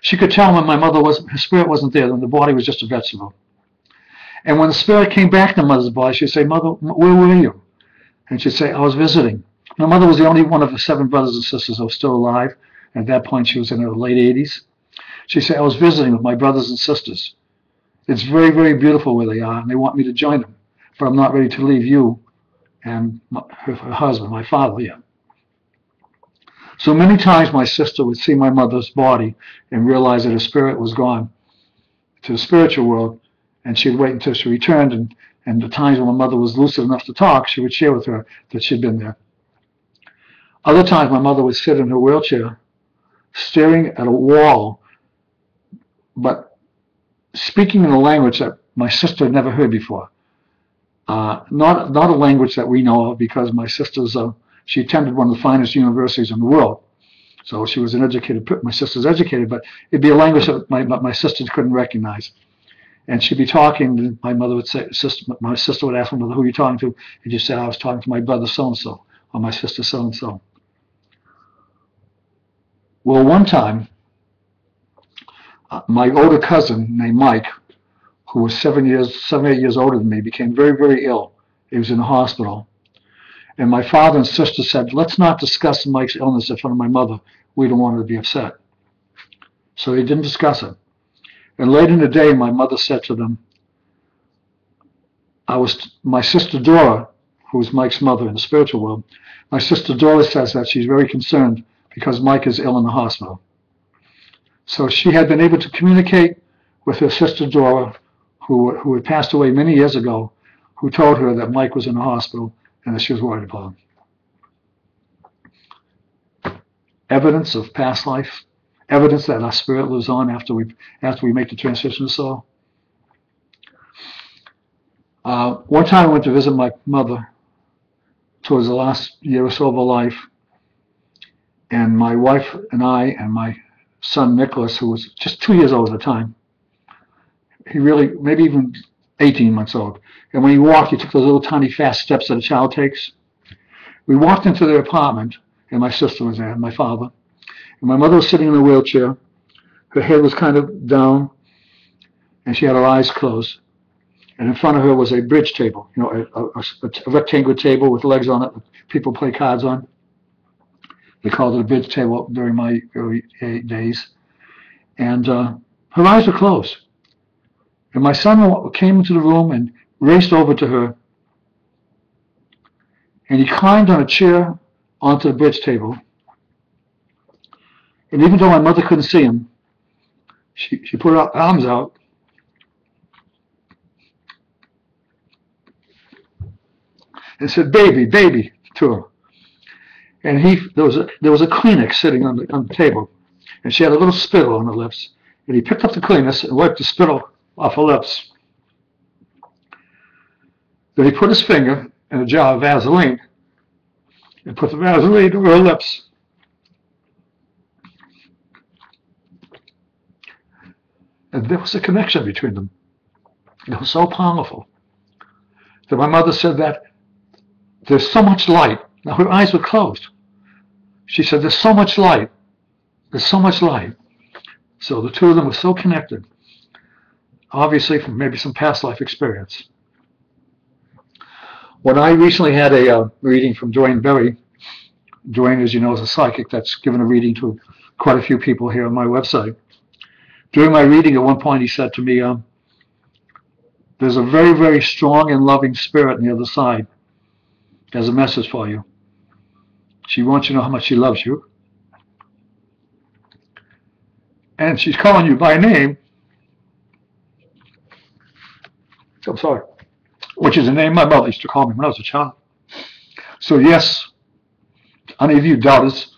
She could tell when her spirit wasn't there, when the body was just a vegetable. And when the spirit came back to mother's body, she'd say, Mother, where were you? And she'd say, I was visiting. My mother was the only one of the 7 brothers and sisters who were still alive. At that point, she was in her late 80s. She'd say, I was visiting with my brothers and sisters. It's very, very beautiful where they are, and they want me to join them. But I'm not ready to leave you and her husband, my father, yet. So many times my sister would see my mother's body and realize that her spirit was gone to the spiritual world, and she'd wait until she returned, and the times when my mother was lucid enough to talk, she would share with her that she'd been there. Other times my mother would sit in her wheelchair, staring at a wall, but speaking in a language that my sister had never heard before. Not a language that we know of, because my sister's she attended one of the finest universities in the world, so she was an educated. My sister's educated, but it'd be a language that my sister couldn't recognize. And she'd be talking, and my mother would say, my sister would ask my mother, who are you talking to? And she'd say, I was talking to my brother so-and-so, or my sister so-and-so. Well, one time, my older cousin named Mike, who was 7 or 8 years older than me, became very, very ill. He was in the hospital. And my father and sister said, let's not discuss Mike's illness in front of my mother. We don't want her to be upset. So they didn't discuss it. And late in the day, my mother said to them, my sister Dora, who was Mike's mother in the spiritual world, my sister Dora says that she's very concerned because Mike is ill in the hospital. So she had been able to communicate with her sister Dora, who had passed away many years ago, who told her that Mike was in the hospital and that she was worried about him. Evidence of past life, evidence that our spirit lives on after we make the transition to soul. One time I went to visit my mother towards the last year or so of her life, and my wife and I and my son Nicholas, who was just 2 years old at the time, he really, maybe even 18 months old. And when he walked, he took those little tiny fast steps that a child takes. We walked into their apartment, and my sister was there, and my father. And my mother was sitting in a wheelchair. Her head was kind of down, and she had her eyes closed. And in front of her was a bridge table, a rectangular table with legs on it that people play cards on. They called it a bridge table during my early days. And her eyes were closed. And my son came into the room and raced over to her. And he climbed on a chair onto the bridge table. And even though my mother couldn't see him, she put her arms out and said, "Baby, baby," to her. And there was a Kleenex sitting on the table. and she had a little spittle on her lips. And he picked up the cleaners and wiped the spittle off her lips. Then he put his finger in a jar of Vaseline and put the Vaseline on her lips. And there was a connection between them. It was so powerful that my mother said that there's so much light. Now her eyes were closed. She said, there's so much light. There's so much light. So the two of them were so connected, obviously from maybe some past life experience. When I recently had a reading from Dwayne Berry, Dwayne, as you know, is a psychic that's given a reading to quite a few people here on my website. During my reading, at one point, he said to me, there's a very, very strong and loving spirit on the other side. There's a message for you. She wants you to know how much she loves you. And she's calling you by name. I'm sorry. Which is a name my mother used to call me when I was a child. So yes, any of you doubters,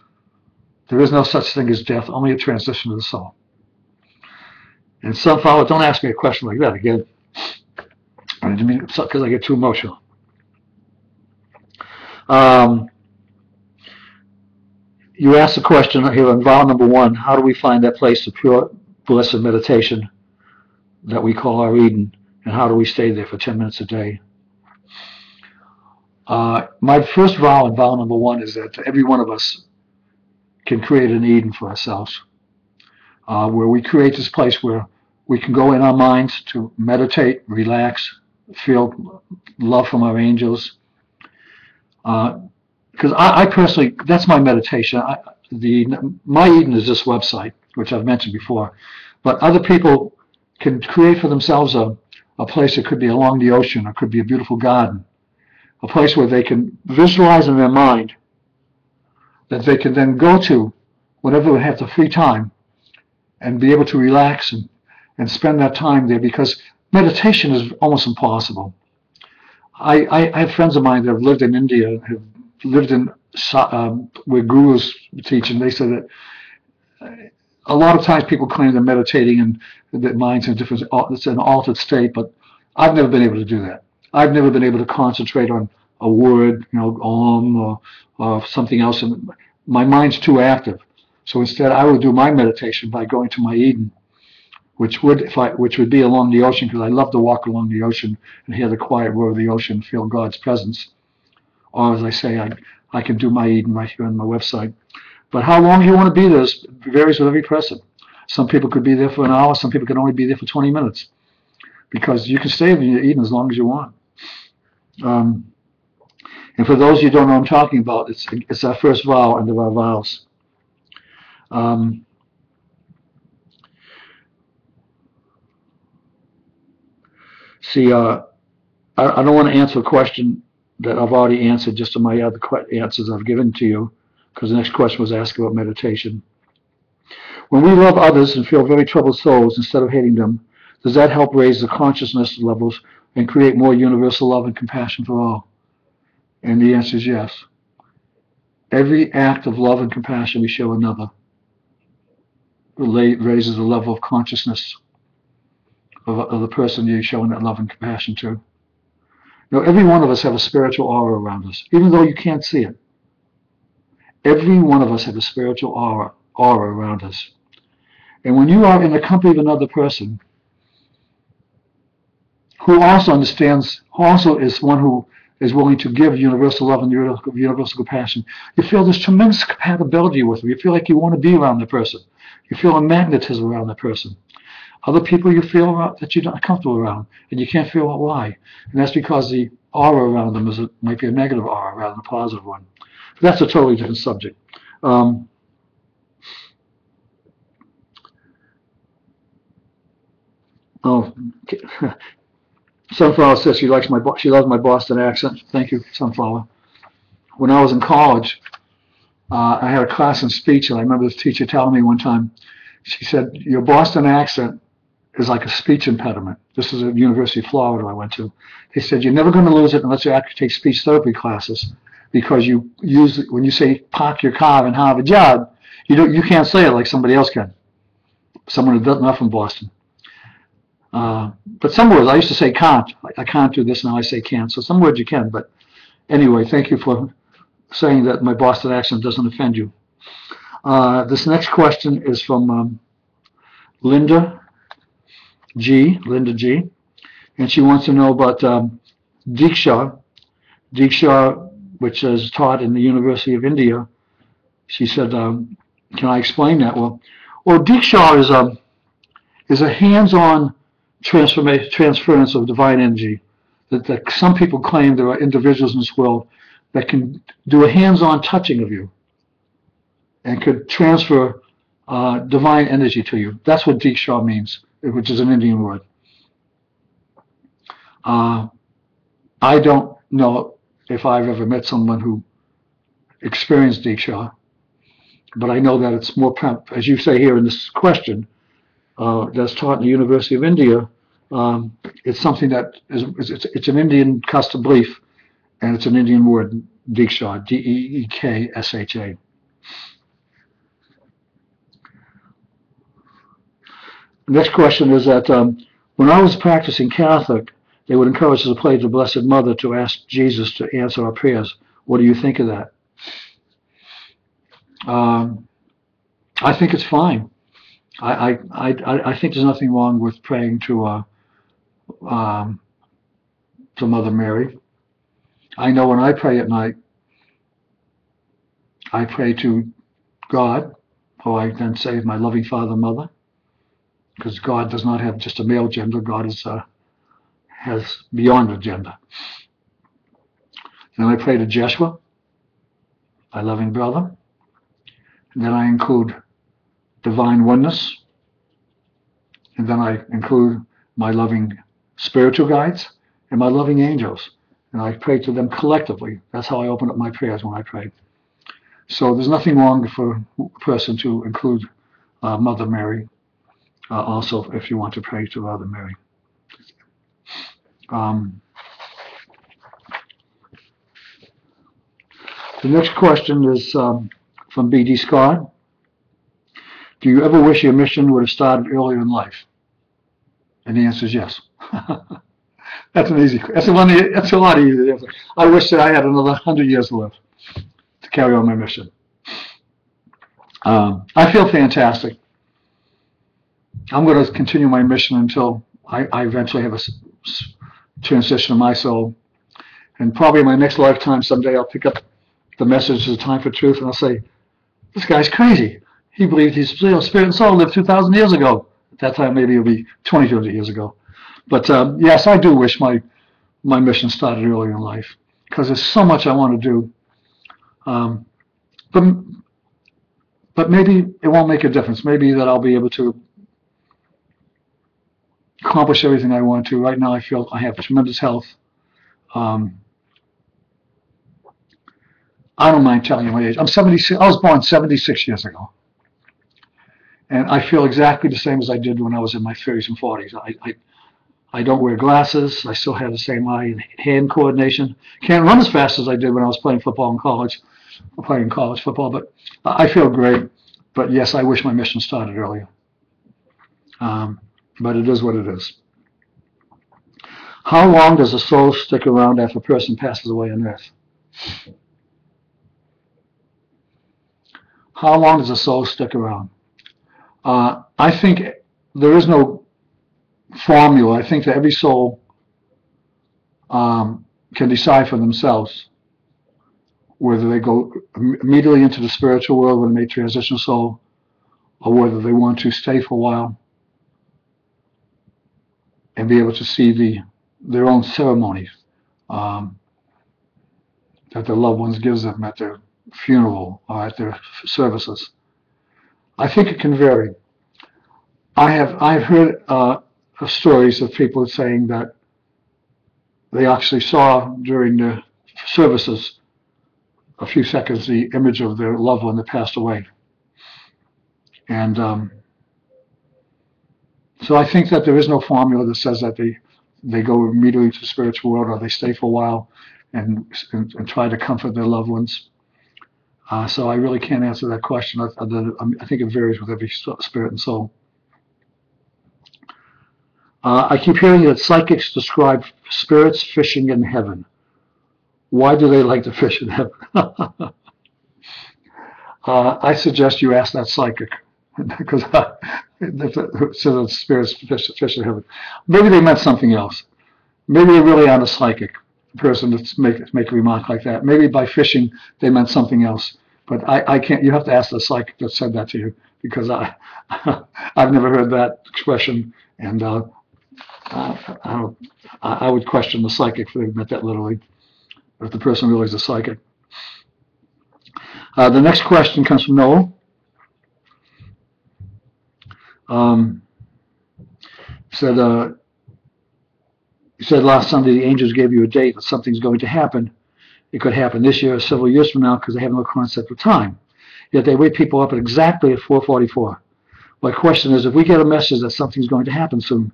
there is no such thing as death, only a transition of the soul. And Sunflower, don't ask me a question like that again. I mean, because I get too emotional. You asked the question here on vow number 1, how do we find that place of pure, blessed meditation that we call our Eden, and how do we stay there for 10 minutes a day? My first vow in vow number 1 is that every one of us can create an Eden for ourselves, where we create this place where we can go in our minds to meditate, relax, feel love from our angels. Because I personally, that's my meditation. My Eden is this website, which I've mentioned before. But other people can create for themselves a place that could be along the ocean, or could be a beautiful garden, a place where they can visualize in their mind that they can then go to whenever they have the free time and be able to relax and spend that time there, because meditation is almost impossible. I have friends of mine that have lived in India, have lived in where gurus teach, and they say that a lot of times people claim they're meditating and that mind's in it's an altered state, but I've never been able to do that. I've never been able to concentrate on a word, om or something else, and my mind's too active. So instead, I would do my meditation by going to my Eden, which would be along the ocean, because I love to walk along the ocean and hear the quiet roar of the ocean, feel God's presence. Or as I say, I can do my Eden right here on my website. But how long you want to be there varies with every person. Some people could be there for an hour. Some people can only be there for 20 minutes, because you can stay in your Eden as long as you want. And for those of you who don't know what I'm talking about, it's our first vow under our vows. See, I don't want to answer a question that I've already answered just to my other answers I've given to you, because the next question was asked about meditation. When we love others and feel very troubled souls instead of hating them, does that help raise the consciousness levels and create more universal love and compassion for all? And the answer is yes. Every act of love and compassion we show another raises the level of consciousness of the person you're showing that love and compassion to. Now, every one of us have a spiritual aura around us, even though you can't see it. Every one of us have a spiritual aura around us. And when you are in the company of another person who also understands, who also is one who is willing to give universal love and universal compassion, you feel this tremendous compatibility with them. You feel like you want to be around the person. You feel a magnetism around the person. Other people you feel that you're not comfortable around, and you can't figure out why. And that's because the aura around them might be a negative aura rather than a positive one. But that's a totally different subject. Sunflower says she loves my Boston accent. Thank you, Sunflower. When I was in college, I had a class in speech, and I remember this teacher telling me one time, she said, your Boston accent is like a speech impediment. This is at University of Florida I went to. They said, you're never going to lose it unless you actually take speech therapy classes, because you use, when you say park your car and have a job, You can't say it like somebody else can. Someone who doesn't, not from Boston. But some words, I used to say can't. I can't do this, now I say can't. So some words you can. But anyway, thank you for saying that my Boston accent doesn't offend you. This next question is from Linda G. And she wants to know about Diksha, which is taught in the University of India. She said, can I explain that? Well, Diksha is a hands-on transference of divine energy. That some people claim there are individuals in this world that can do a hands-on touching of you and could transfer divine energy to you. That's what Diksha means, which is an Indian word. I don't know if I've ever met someone who experienced Diksha, but I know that it's more, as you say here in this question, that's taught in the University of India. It's something that it's an Indian custom belief, and it's an Indian word, Diksha, Deeksha. Next question is that when I was practicing Catholic, they would encourage us to pray to the Blessed Mother to ask Jesus to answer our prayers. What do you think of that? I think it's fine. I think there's nothing wrong with praying to Mother Mary. I know when I pray at night, I pray to God, or I then say my loving Father, Mother, because God does not have just a male gender. God has beyond a gender. Then I pray to Jeshua, my loving brother. And then I include divine oneness. And then I include my loving spiritual guides and my loving angels. And I pray to them collectively. That's how I open up my prayers when I pray. So there's nothing wrong for a person to include Mother Mary, also if you want to pray to Mother Mary. The next question is from B.D. Scott. Do you ever wish your mission would have started earlier in life? And the answer is yes. That's an easy. That's a lot easier. I wish that I had another 100 years to live to carry on my mission. I feel fantastic. I'm going to continue my mission until I eventually have a transition of my soul. And probably in my next lifetime, someday I'll pick up the message of the time for truth, and I'll say, this guy's crazy. He believed his spirit and soul lived 2,000 years ago. At that time, maybe it'll be 2,200 years ago. But yes, I do wish my mission started earlier in life, because there's so much I want to do. But maybe it won't make a difference. Maybe that I'll be able to accomplish everything I want to. Right now, I feel I have tremendous health. I don't mind telling you my age. I'm 76. I was born 76 years ago. And I feel exactly the same as I did when I was in my 30s and 40s. I don't wear glasses. I still have the same eye and hand coordination. Can't run as fast as I did when I was playing football in college. I'm playing college football, but I feel great. But yes, I wish my mission started earlier. But it is what it is. How long does a soul stick around after a person passes away on earth? How long does a soul stick around? I think there is no formula. I think that every soul can decide for themselves whether they go immediately into the spiritual world when they transition soul, or whether they want to stay for a while and be able to see their own ceremonies that their loved ones gives them at their funeral or at their services. I think it can vary. I've heard stories of people saying that they actually saw during the services a few seconds the image of their loved one that passed away. And so I think that there is no formula that says that they go immediately to the spiritual world or they stay for a while and try to comfort their loved ones. So I really can't answer that question. I think it varies with every spirit and soul. I keep hearing that psychics describe spirits fishing in heaven. Why do they like to fish in heaven? I suggest you ask that psychic, because so the spirits fish in heaven. Maybe they meant something else. Maybe they really aren't a psychic person to make a remark like that. Maybe by fishing they meant something else. But I can't. You have to ask the psychic that said that to you, because I've never heard that expression, and I would question the psychic if they meant that literally, if the person really is a psychic. The next question comes from Noel. You said last Sunday the angels gave you a date that something's going to happen. It could happen this year or several years from now, because they have no concept of time. Yet they wake people up at exactly at 4:44. My question is, if we get a message that something's going to happen soon,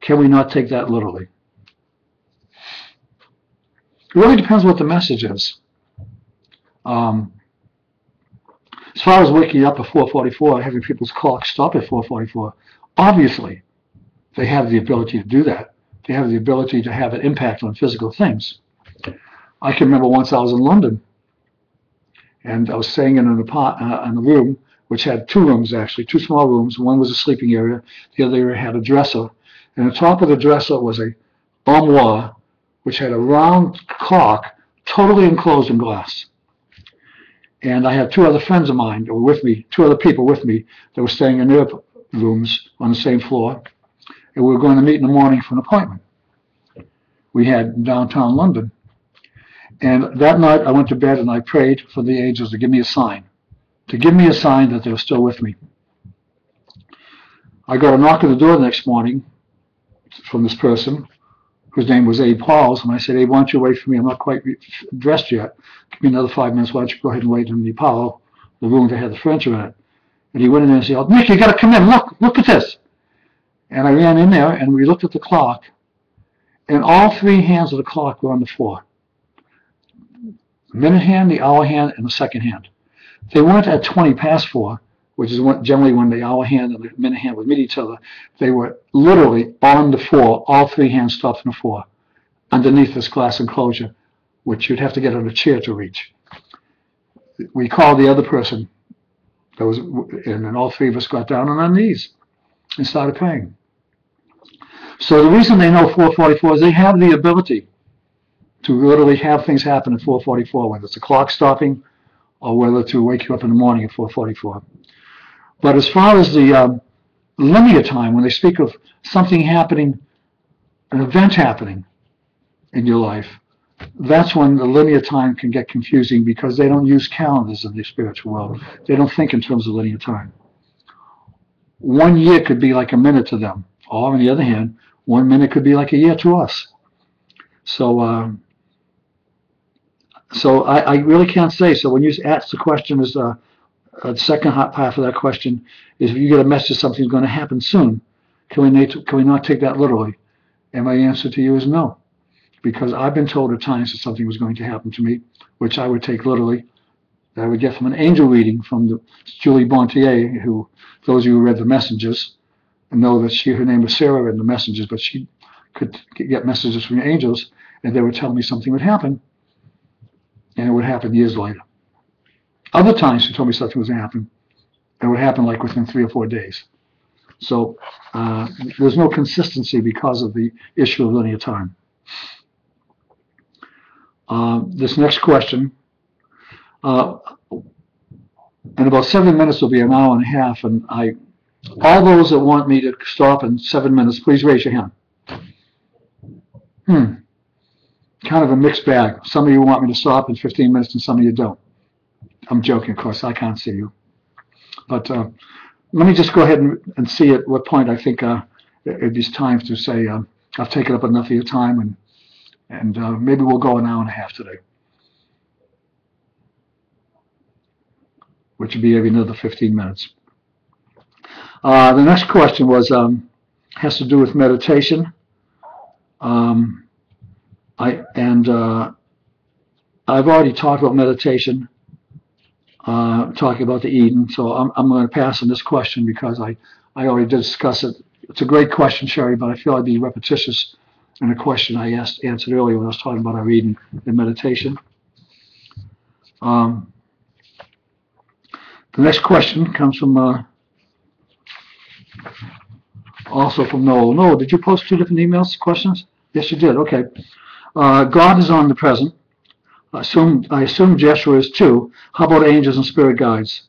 can we not take that literally? It really depends what the message is. As far as waking up at 4:44, having people's clocks stop at 4:44, obviously they have the ability to do that. They have the ability to have an impact on physical things. I can remember once I was in London, and I was staying in a room which had two rooms, actually, two small rooms. One was a sleeping area, the other area had a dresser, and on top of the dresser was a armoire which had a round clock totally enclosed in glass. And I had two other friends of mine that were with me, two other people with me that were staying in their rooms on the same floor, and we were going to meet in the morning for an appointment we had in downtown London. And that night I went to bed and I prayed for the angels to give me a sign, that they were still with me. I got a knock at the door the next morning from this person, whose name was Abe Pauls, and I said, Abe, why don't you wait for me? I'm not quite dressed yet. Give me another 5 minutes. Why don't you go ahead and wait in the Apollo, the room that had the furniture in it. And he went in there and said, Nick, you got to come in. Look at this. And I ran in there, and we looked at the clock, and all three hands of the clock were on the floor. The minute hand, the hour hand, and the second hand. They weren't at 20 past 4, which is generally when the hour hand and the minute hand would meet each other. They were literally on the floor, all three hands stopped on the floor, underneath this glass enclosure, which you'd have to get on a chair to reach. We called the other person, and then all three of us got down on our knees and started praying. So the reason they know 4:44 is they have the ability to literally have things happen at 4:44, whether it's a clock stopping or whether to wake you up in the morning at 4:44. But as far as the linear time, when they speak of something happening, an event happening in your life, that's when the linear time can get confusing, because they don't use calendars in the spiritual world. They don't think in terms of linear time. 1 year could be like a minute to them, or on the other hand, 1 minute could be like a year to us. So I really can't say. So when you ask the question, is the second half of that question is, if you get a message something's going to happen soon, can we not take that literally? And my answer to you is no, because I've been told at times that something was going to happen to me, which I would take literally, that I would get from an angel reading from Julie Bontier, who, those of you who read The Messengers know that her name was Sarah in The Messengers, but she could get messages from angels, and they would tell me something would happen, and it would happen years later. Other times she told me something was going to happen, and it would happen like within 3 or 4 days. So there's no consistency because of the issue of linear time. This next question, in about 7 minutes will be an hour and a half, and all those that want me to stop in 7 minutes, please raise your hand. Kind of a mixed bag. Some of you want me to stop in 15 minutes and some of you don't. I'm joking, of course, I can't see you. But let me just go ahead and see at what point I think it is time to say, I've taken up enough of your time, and maybe we'll go an hour and a half today, which would be every another 15 minutes. The next question was has to do with meditation. I've already talked about meditation talking about the Eden. So I'm going to pass on this question because I already did discuss it. It's a great question, Sherry, but I feel I'd be repetitious in a question I answered earlier when I was talking about our Eden and meditation. The next question comes from also from Noel. Noel, did you post 2 different emails, questions? Yes, you did. Okay. God is omnipresent. I assume Joshua is too. How about angels and spirit guides?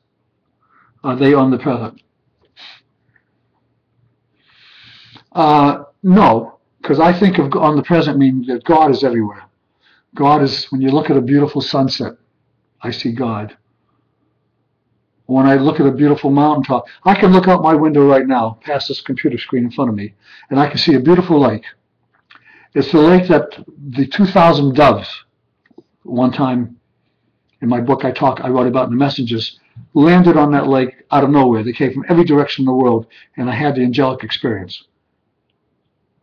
Are they omnipresent? No, because I think of omnipresent meaning that God is everywhere. God is, when you look at a beautiful sunset, I see God. When I look at a beautiful mountaintop, I can look out my window right now, past this computer screen in front of me, and I can see a beautiful lake. It's the lake that the 2,000 doves, one time in my book I wrote about in the Messages, landed on that lake out of nowhere. They came from every direction in the world, and I had the angelic experience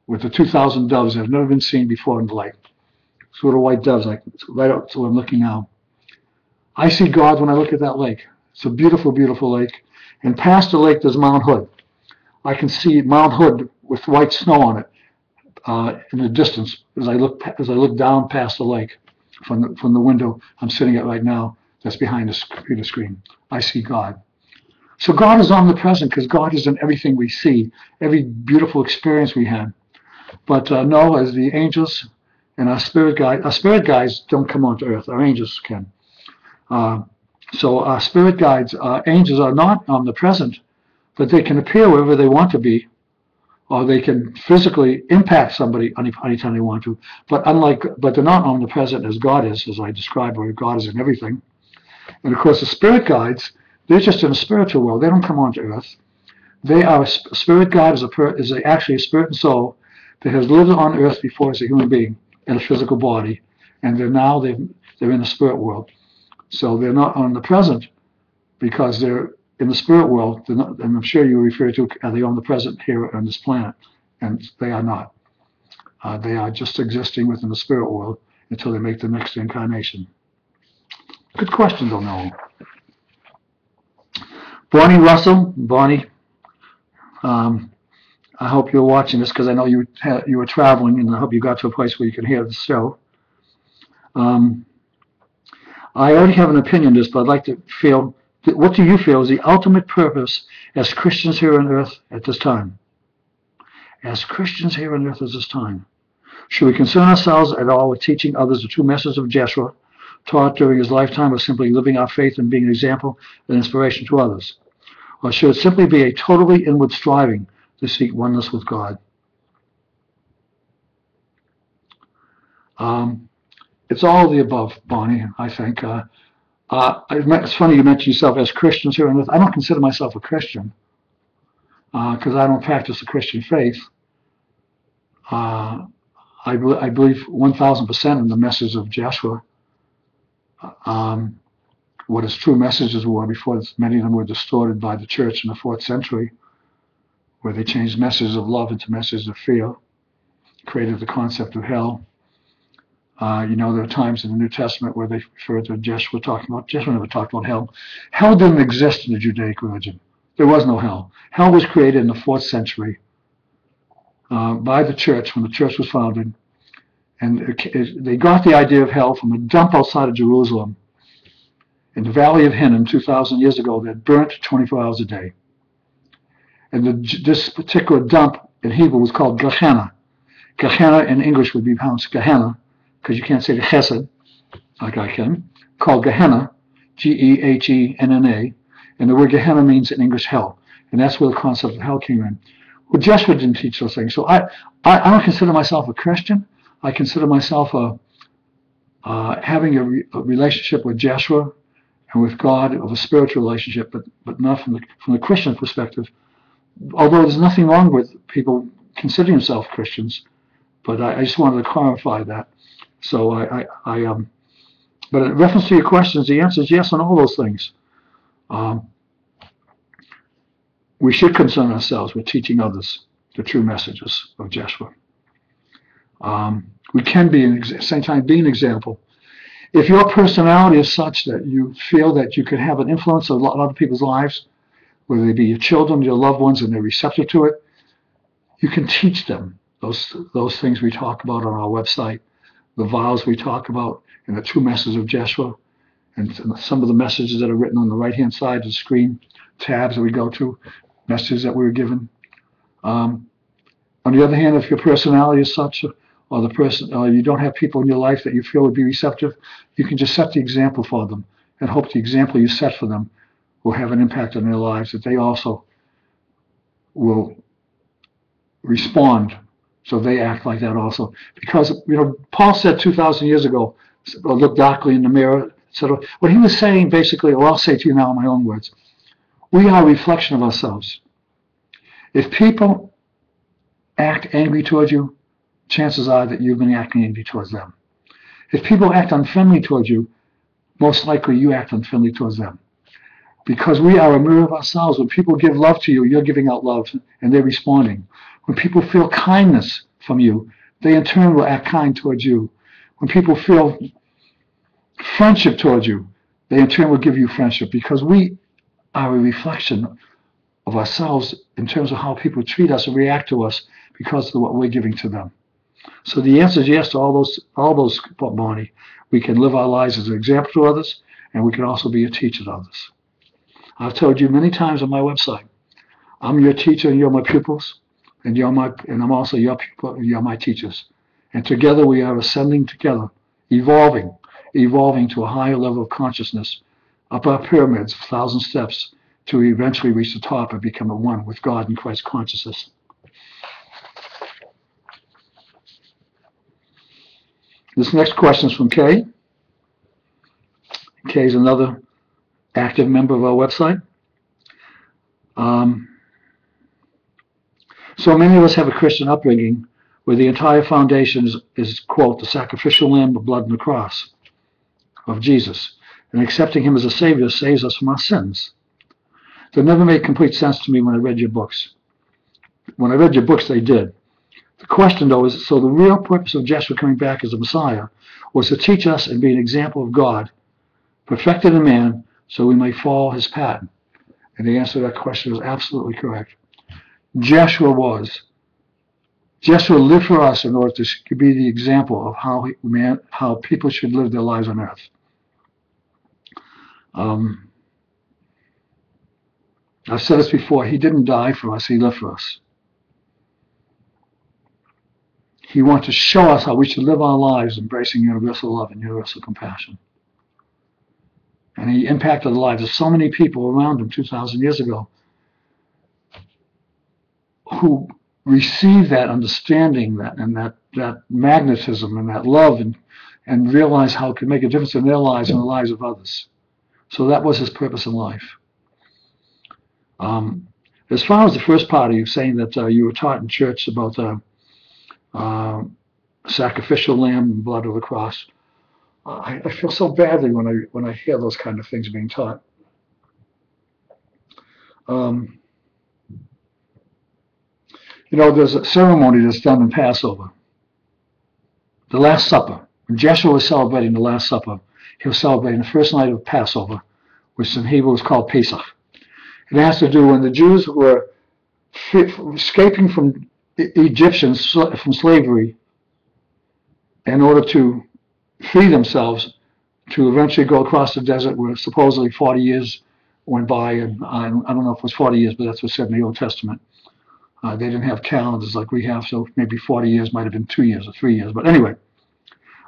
with the 2,000 doves that have never been seen before in the lake. Sort of white doves, like right up to where I'm looking now. I see God when I look at that lake. It's a beautiful, beautiful lake. And past the lake, there's Mount Hood. I can see Mount Hood with white snow on it in the distance as I look down past the lake from the window I'm sitting at right now. That's behind the computer screen. I see God. So God is omnipresent because God is in everything we see, every beautiful experience we had. But no, as the angels and our spirit guides don't come onto earth. Our angels can. So our spirit guides, angels are not omnipresent, but they can appear wherever they want to be, or they can physically impact somebody anytime they want to. But they're not omnipresent as God is, as I described, where God is in everything. And of course, the spirit guides, they're just in a spiritual world. They don't come onto earth. They are a spirit guide is actually a spirit and soul that has lived on earth before as a human being in a physical body, and they're in the spirit world. So they're not omnipresent because they're in the spirit world. They're not, and I'm sure you refer to, are they omnipresent here on this planet? And they are not. They are just existing within the spirit world until they make the next incarnation. Good question, though, Noel. Bonnie Russell, Bonnie, I hope you're watching this because I know you were traveling, and I hope you got to a place where you can hear the show. I already have an opinion on this, but I'd like to feel, what do you feel is the ultimate purpose as Christians here on earth at this time? As Christians here on earth at this time, should we concern ourselves at all with teaching others the true message of Joshua, taught during his lifetime, or simply living our faith and being an example and inspiration to others? Or should it simply be a totally inward striving to seek oneness with God? It's all of the above, Bonnie, I think. It's funny you mentioned yourself as Christians here on earth. I don't consider myself a Christian because I don't practice the Christian faith. I believe 1,000% in the message of Joshua. What his true messages were before many of them were distorted by the church in the 4th century, where they changed messages of love into messages of fear, created the concept of hell. There are times in the New Testament where they refer to Joshua never talked about hell. Hell didn't exist in the Judaic religion. There was no hell. Hell was created in the 4th century by the church when the church was founded. And they got the idea of hell from a dump outside of Jerusalem in the Valley of Hinnom 2,000 years ago that burnt 24 hours a day. And this particular dump in Hebrew was called Gehenna. Gehenna in English would be pronounced Gehenna, because you can't say the Chesed, like I can, called Gehenna, Gehenna, and the word Gehenna means in English hell, and that's where the concept of hell came in. Well, Joshua didn't teach those things, so I don't consider myself a Christian. I consider myself having a relationship with Joshua and with God, of a spiritual relationship, but not from the Christian perspective. Although there's nothing wrong with people considering themselves Christians, but I just wanted to clarify that. So but in reference to your questions, the answer is yes on all those things. We should concern ourselves with teaching others the true messages of Joshua. We can be, at the same time, be an example. If your personality is such that you feel that you could have an influence on a lot of other people's lives, whether they be your children, your loved ones, and they're receptive to it, you can teach them those things we talk about on our website, the vows we talk about, and the 2 messages of Jeshua, and some of the messages that are written on the right-hand side of the screen, tabs that we go to, messages that we were given. On the other hand, if your personality is such, or you don't have people in your life that you feel would be receptive, you can just set the example for them and hope the example you set for them will have an impact on their lives, that they also will respond, so they act like that also. Because, Paul said 2,000 years ago, look darkly in the mirror, etc. What he was saying basically, or I'll say to you now in my own words, we are a reflection of ourselves. If people act angry towards you, chances are that you've been acting angry towards them. If people act unfriendly towards you, most likely you act unfriendly towards them. Because we are a mirror of ourselves. When people give love to you, you're giving out love, and they're responding. When people feel kindness from you, they in turn will act kind towards you. When people feel friendship towards you, they in turn will give you friendship, because we are a reflection of ourselves in terms of how people treat us and react to us because of what we're giving to them. So the answer is yes to all those, Bonnie. We can live our lives as an example to others, and we can also be a teacher to others. I've told you many times on my website, I'm your teacher and you're my pupils, and I'm also your pupil and you're my teachers. And together we are ascending together, evolving to a higher level of consciousness, up our pyramids, 1,000 steps, to eventually reach the top and become a one with God and Christ consciousness. This next question is from Kay. Kay is another active member of our website. So many of us have a Christian upbringing where the entire foundation is, quote, the sacrificial lamb, the blood, and the cross of Jesus. And accepting him as a Savior saves us from our sins. That never made complete sense to me when I read your books. When I read your books, they did. The question, though, is, so the real purpose of Jeshua coming back as a Messiah was to teach us and be an example of God, perfected in man, so we may follow his pattern. And the answer to that question is absolutely correct. Jeshua lived for us in order to be the example of how people should live their lives on earth. I've said this before, he didn't die for us, he lived for us. He wanted to show us how we should live our lives embracing universal love and universal compassion. And he impacted the lives of so many people around him 2,000 years ago who received that understanding and that magnetism and that love and realized how it could make a difference in their lives and the lives of others. So that was his purpose in life. As far as the first part of you saying that you were taught in church about sacrificial lamb and blood of the cross, I feel so badly when I hear those kind of things being taught. There's a ceremony that's done in Passover, the Last Supper. When Jeshua was celebrating the Last Supper, he was celebrating the first night of Passover, which in Hebrew is called Pesach. It has to do when the Jews were escaping from Egyptians, from slavery, in order to free themselves, to eventually go across the desert where supposedly 40 years went by, and I don't know if it was 40 years, but that's what's said in the Old Testament. They didn't have calendars like we have, so maybe 40 years might have been 2 years or 3 years. But anyway,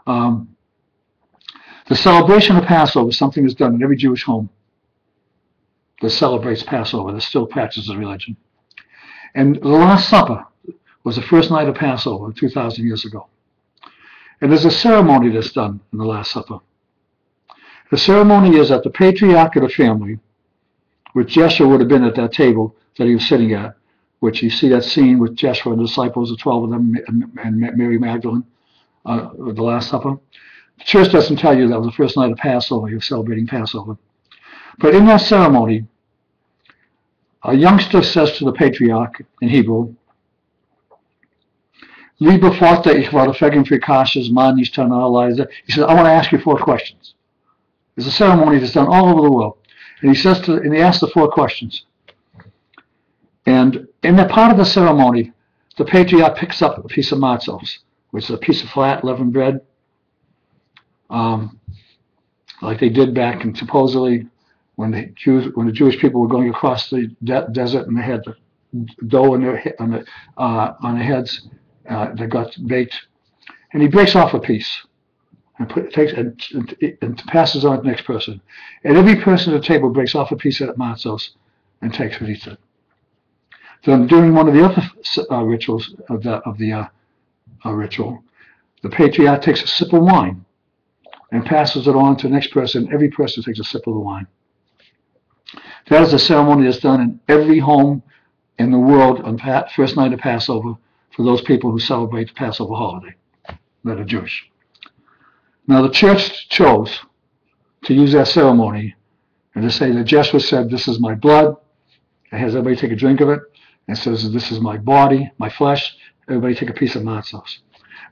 the celebration of Passover is something that's done in every Jewish home that celebrates Passover, that still practices the religion. And the Last Supper was the first night of Passover 2,000 years ago. And there's a ceremony that's done in the Last Supper. The ceremony is that the patriarch of the family, which Jeshua would have been at that table that he was sitting at, which you see that scene with Jeshua and the disciples, the 12 of them, and Mary Magdalene, the Last Supper. The church doesn't tell you that was the first night of Passover, you're celebrating Passover. But in that ceremony, a youngster says to the patriarch in Hebrew, Lieber Vater, ich werde fragen für Kasha's man, ich turn analyze. He says, I want to ask you 4 questions. There's a ceremony that's done all over the world. And he says and he asks the 4 questions. And in that part of the ceremony, the patriarch picks up a piece of matzos, which is a piece of flat leavened bread, like they did back in supposedly when the Jewish people were going across the desert and they had the dough on their heads that got baked, and he breaks off a piece and passes on to the next person, and every person at the table breaks off a piece of that matzos and takes what he said. Then during one of the other rituals of the ritual, the patriarch takes a sip of wine and passes it on to the next person. Every person takes a sip of the wine. That is a ceremony that's done in every home in the world on first night of Passover for those people who celebrate the Passover holiday that are Jewish. Now the church chose to use that ceremony and to say that Joshua said, "This is my blood." It has everybody take a drink of it. And says, "This is my body, my flesh." Everybody take a piece of matzos.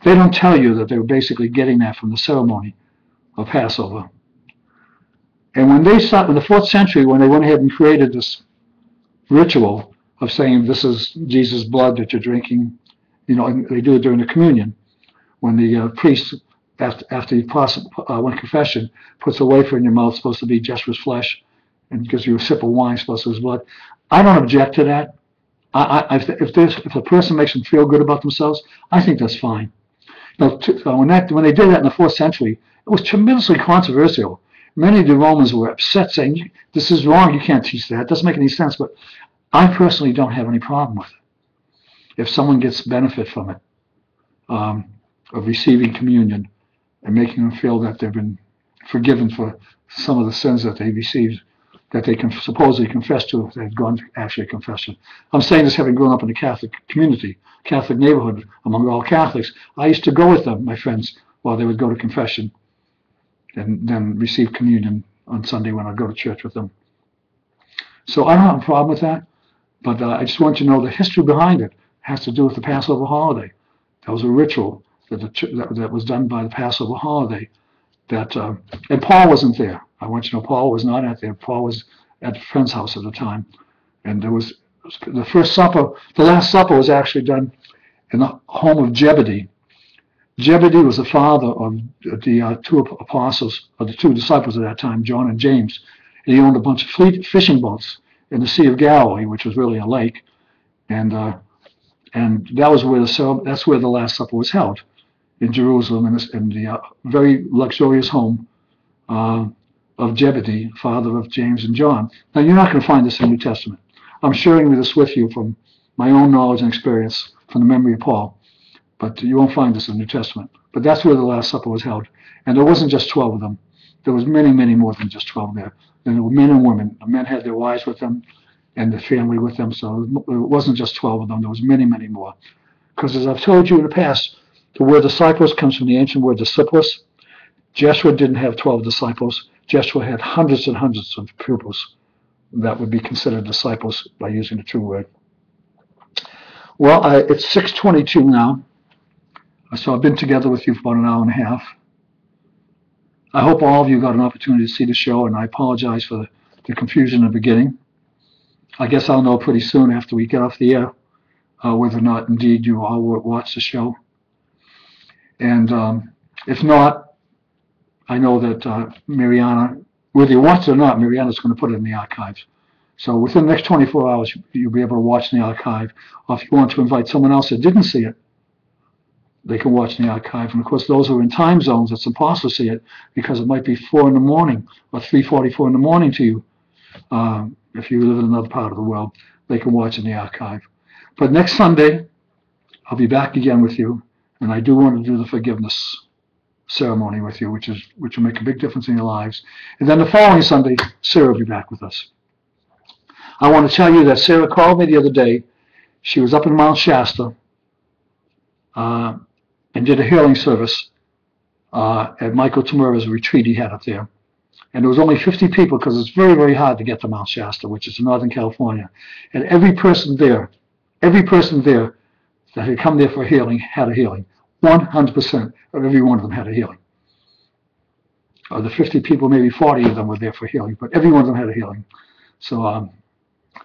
They don't tell you that they were basically getting that from the ceremony of Passover. And when they stopped in the 4th century, when they went ahead and created this ritual of saying this is Jesus' blood that you're drinking, and they do it during the communion, when the priest, after you pass one confession, puts a wafer in your mouth, supposed to be Joshua's flesh, and gives you a sip of wine, supposed to be his blood. I don't object to that. If a person makes them feel good about themselves, I think that's fine. When they did that in the 4th century, it was tremendously controversial. Many of the Romans were upset, saying, "This is wrong. You can't teach that. It doesn't make any sense." But I personally don't have any problem with it. If someone gets benefit from it, of receiving communion and making them feel that they've been forgiven for some of the sins that they received, that they can supposedly confess to if they've gone to actually confession. I'm saying this having grown up in the Catholic community, Catholic neighborhood, among all Catholics. I used to go with them, my friends, while they would go to confession and then receive communion on Sunday when I'd go to church with them. So I don't have a problem with that, but I just want you to know the history behind it has to do with the Passover holiday. That was a ritual that was done by the Passover holiday. And Paul wasn't there. I want you to know Paul was not at there. Paul was at a friend's house at the time. And there was the first supper, the last supper was actually done in the home of Zebedee. Zebedee was the father of the 2 apostles, or the 2 disciples at that time, John and James. And he owned a bunch of fishing boats in the Sea of Galilee, which was really a lake. And that was that's where the Last Supper was held, in Jerusalem, in the very luxurious home of Zebedee, father of James and John. Now, you're not going to find this in the New Testament. I'm sharing this with you from my own knowledge and experience from the memory of Paul. But you won't find this in the New Testament. But that's where the Last Supper was held. And there wasn't just 12 of them. There was many, many more than just 12 there. And there were men and women. The men had their wives with them and the family with them. So it wasn't just 12 of them. There was many, many more. Because as I've told you in the past, the word disciples comes from the ancient word disciples. Joshua didn't have 12 disciples. Joshua had hundreds and hundreds of pupils that would be considered disciples by using the true word. Well, it's 6:22 now. So I've been together with you for about an hour and a half. I hope all of you got an opportunity to see the show, and I apologize for the confusion in the beginning. I guess I'll know pretty soon after we get off the air whether or not indeed you all watch the show. And if not, I know that Mariana, whether you watch it or not, Mariana's going to put it in the archives. So within the next 24 hours, you'll be able to watch in the archive. Or if you want to invite someone else that didn't see it, they can watch in the archive. And of course, those who are in time zones, it's impossible to see it because it might be 4 in the morning or 3:44 in the morning to you. If you live in another part of the world, they can watch in the archive. But next Sunday, I'll be back again with you, and I do want to do the forgiveness ceremony with you, which will make a big difference in your lives. And then the following Sunday, Sarah will be back with us. I want to tell you that Sarah called me the other day. She was up in Mount Shasta and did a healing service at Michael Tamura's retreat he had up there. And there was only 50 people because it's very, very hard to get to Mount Shasta, which is in Northern California. And every person there that had come there for healing had a healing. 100% of every one of them had a healing. Of the 50 people, maybe 40 of them were there for healing, but every one of them had a healing. So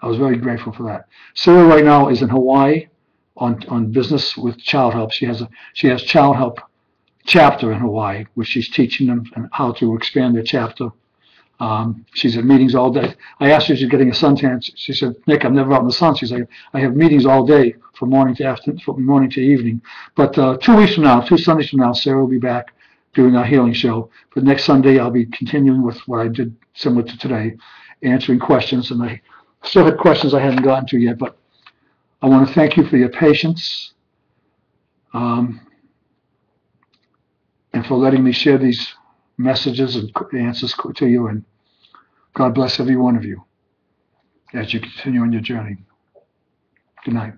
I was very grateful for that. Sarah right now is in Hawaii on business with Child Help. She has Child Help chapter in Hawaii, which she's teaching them how to expand their chapter. She's at meetings all day. I asked her if she's getting a suntan. She said, "Nick, I'm never out in the sun." She's like, "I have meetings all day from morning to afternoon, from morning to evening." But 2 weeks from now, 2 Sundays from now, Sarah will be back doing our healing show. But next Sunday, I'll be continuing with what I did similar to today, answering questions. And I still had questions I hadn't gotten to yet, but I want to thank you for your patience and for letting me share these messages and answers to you. And God bless every one of you as you continue on your journey. Good night.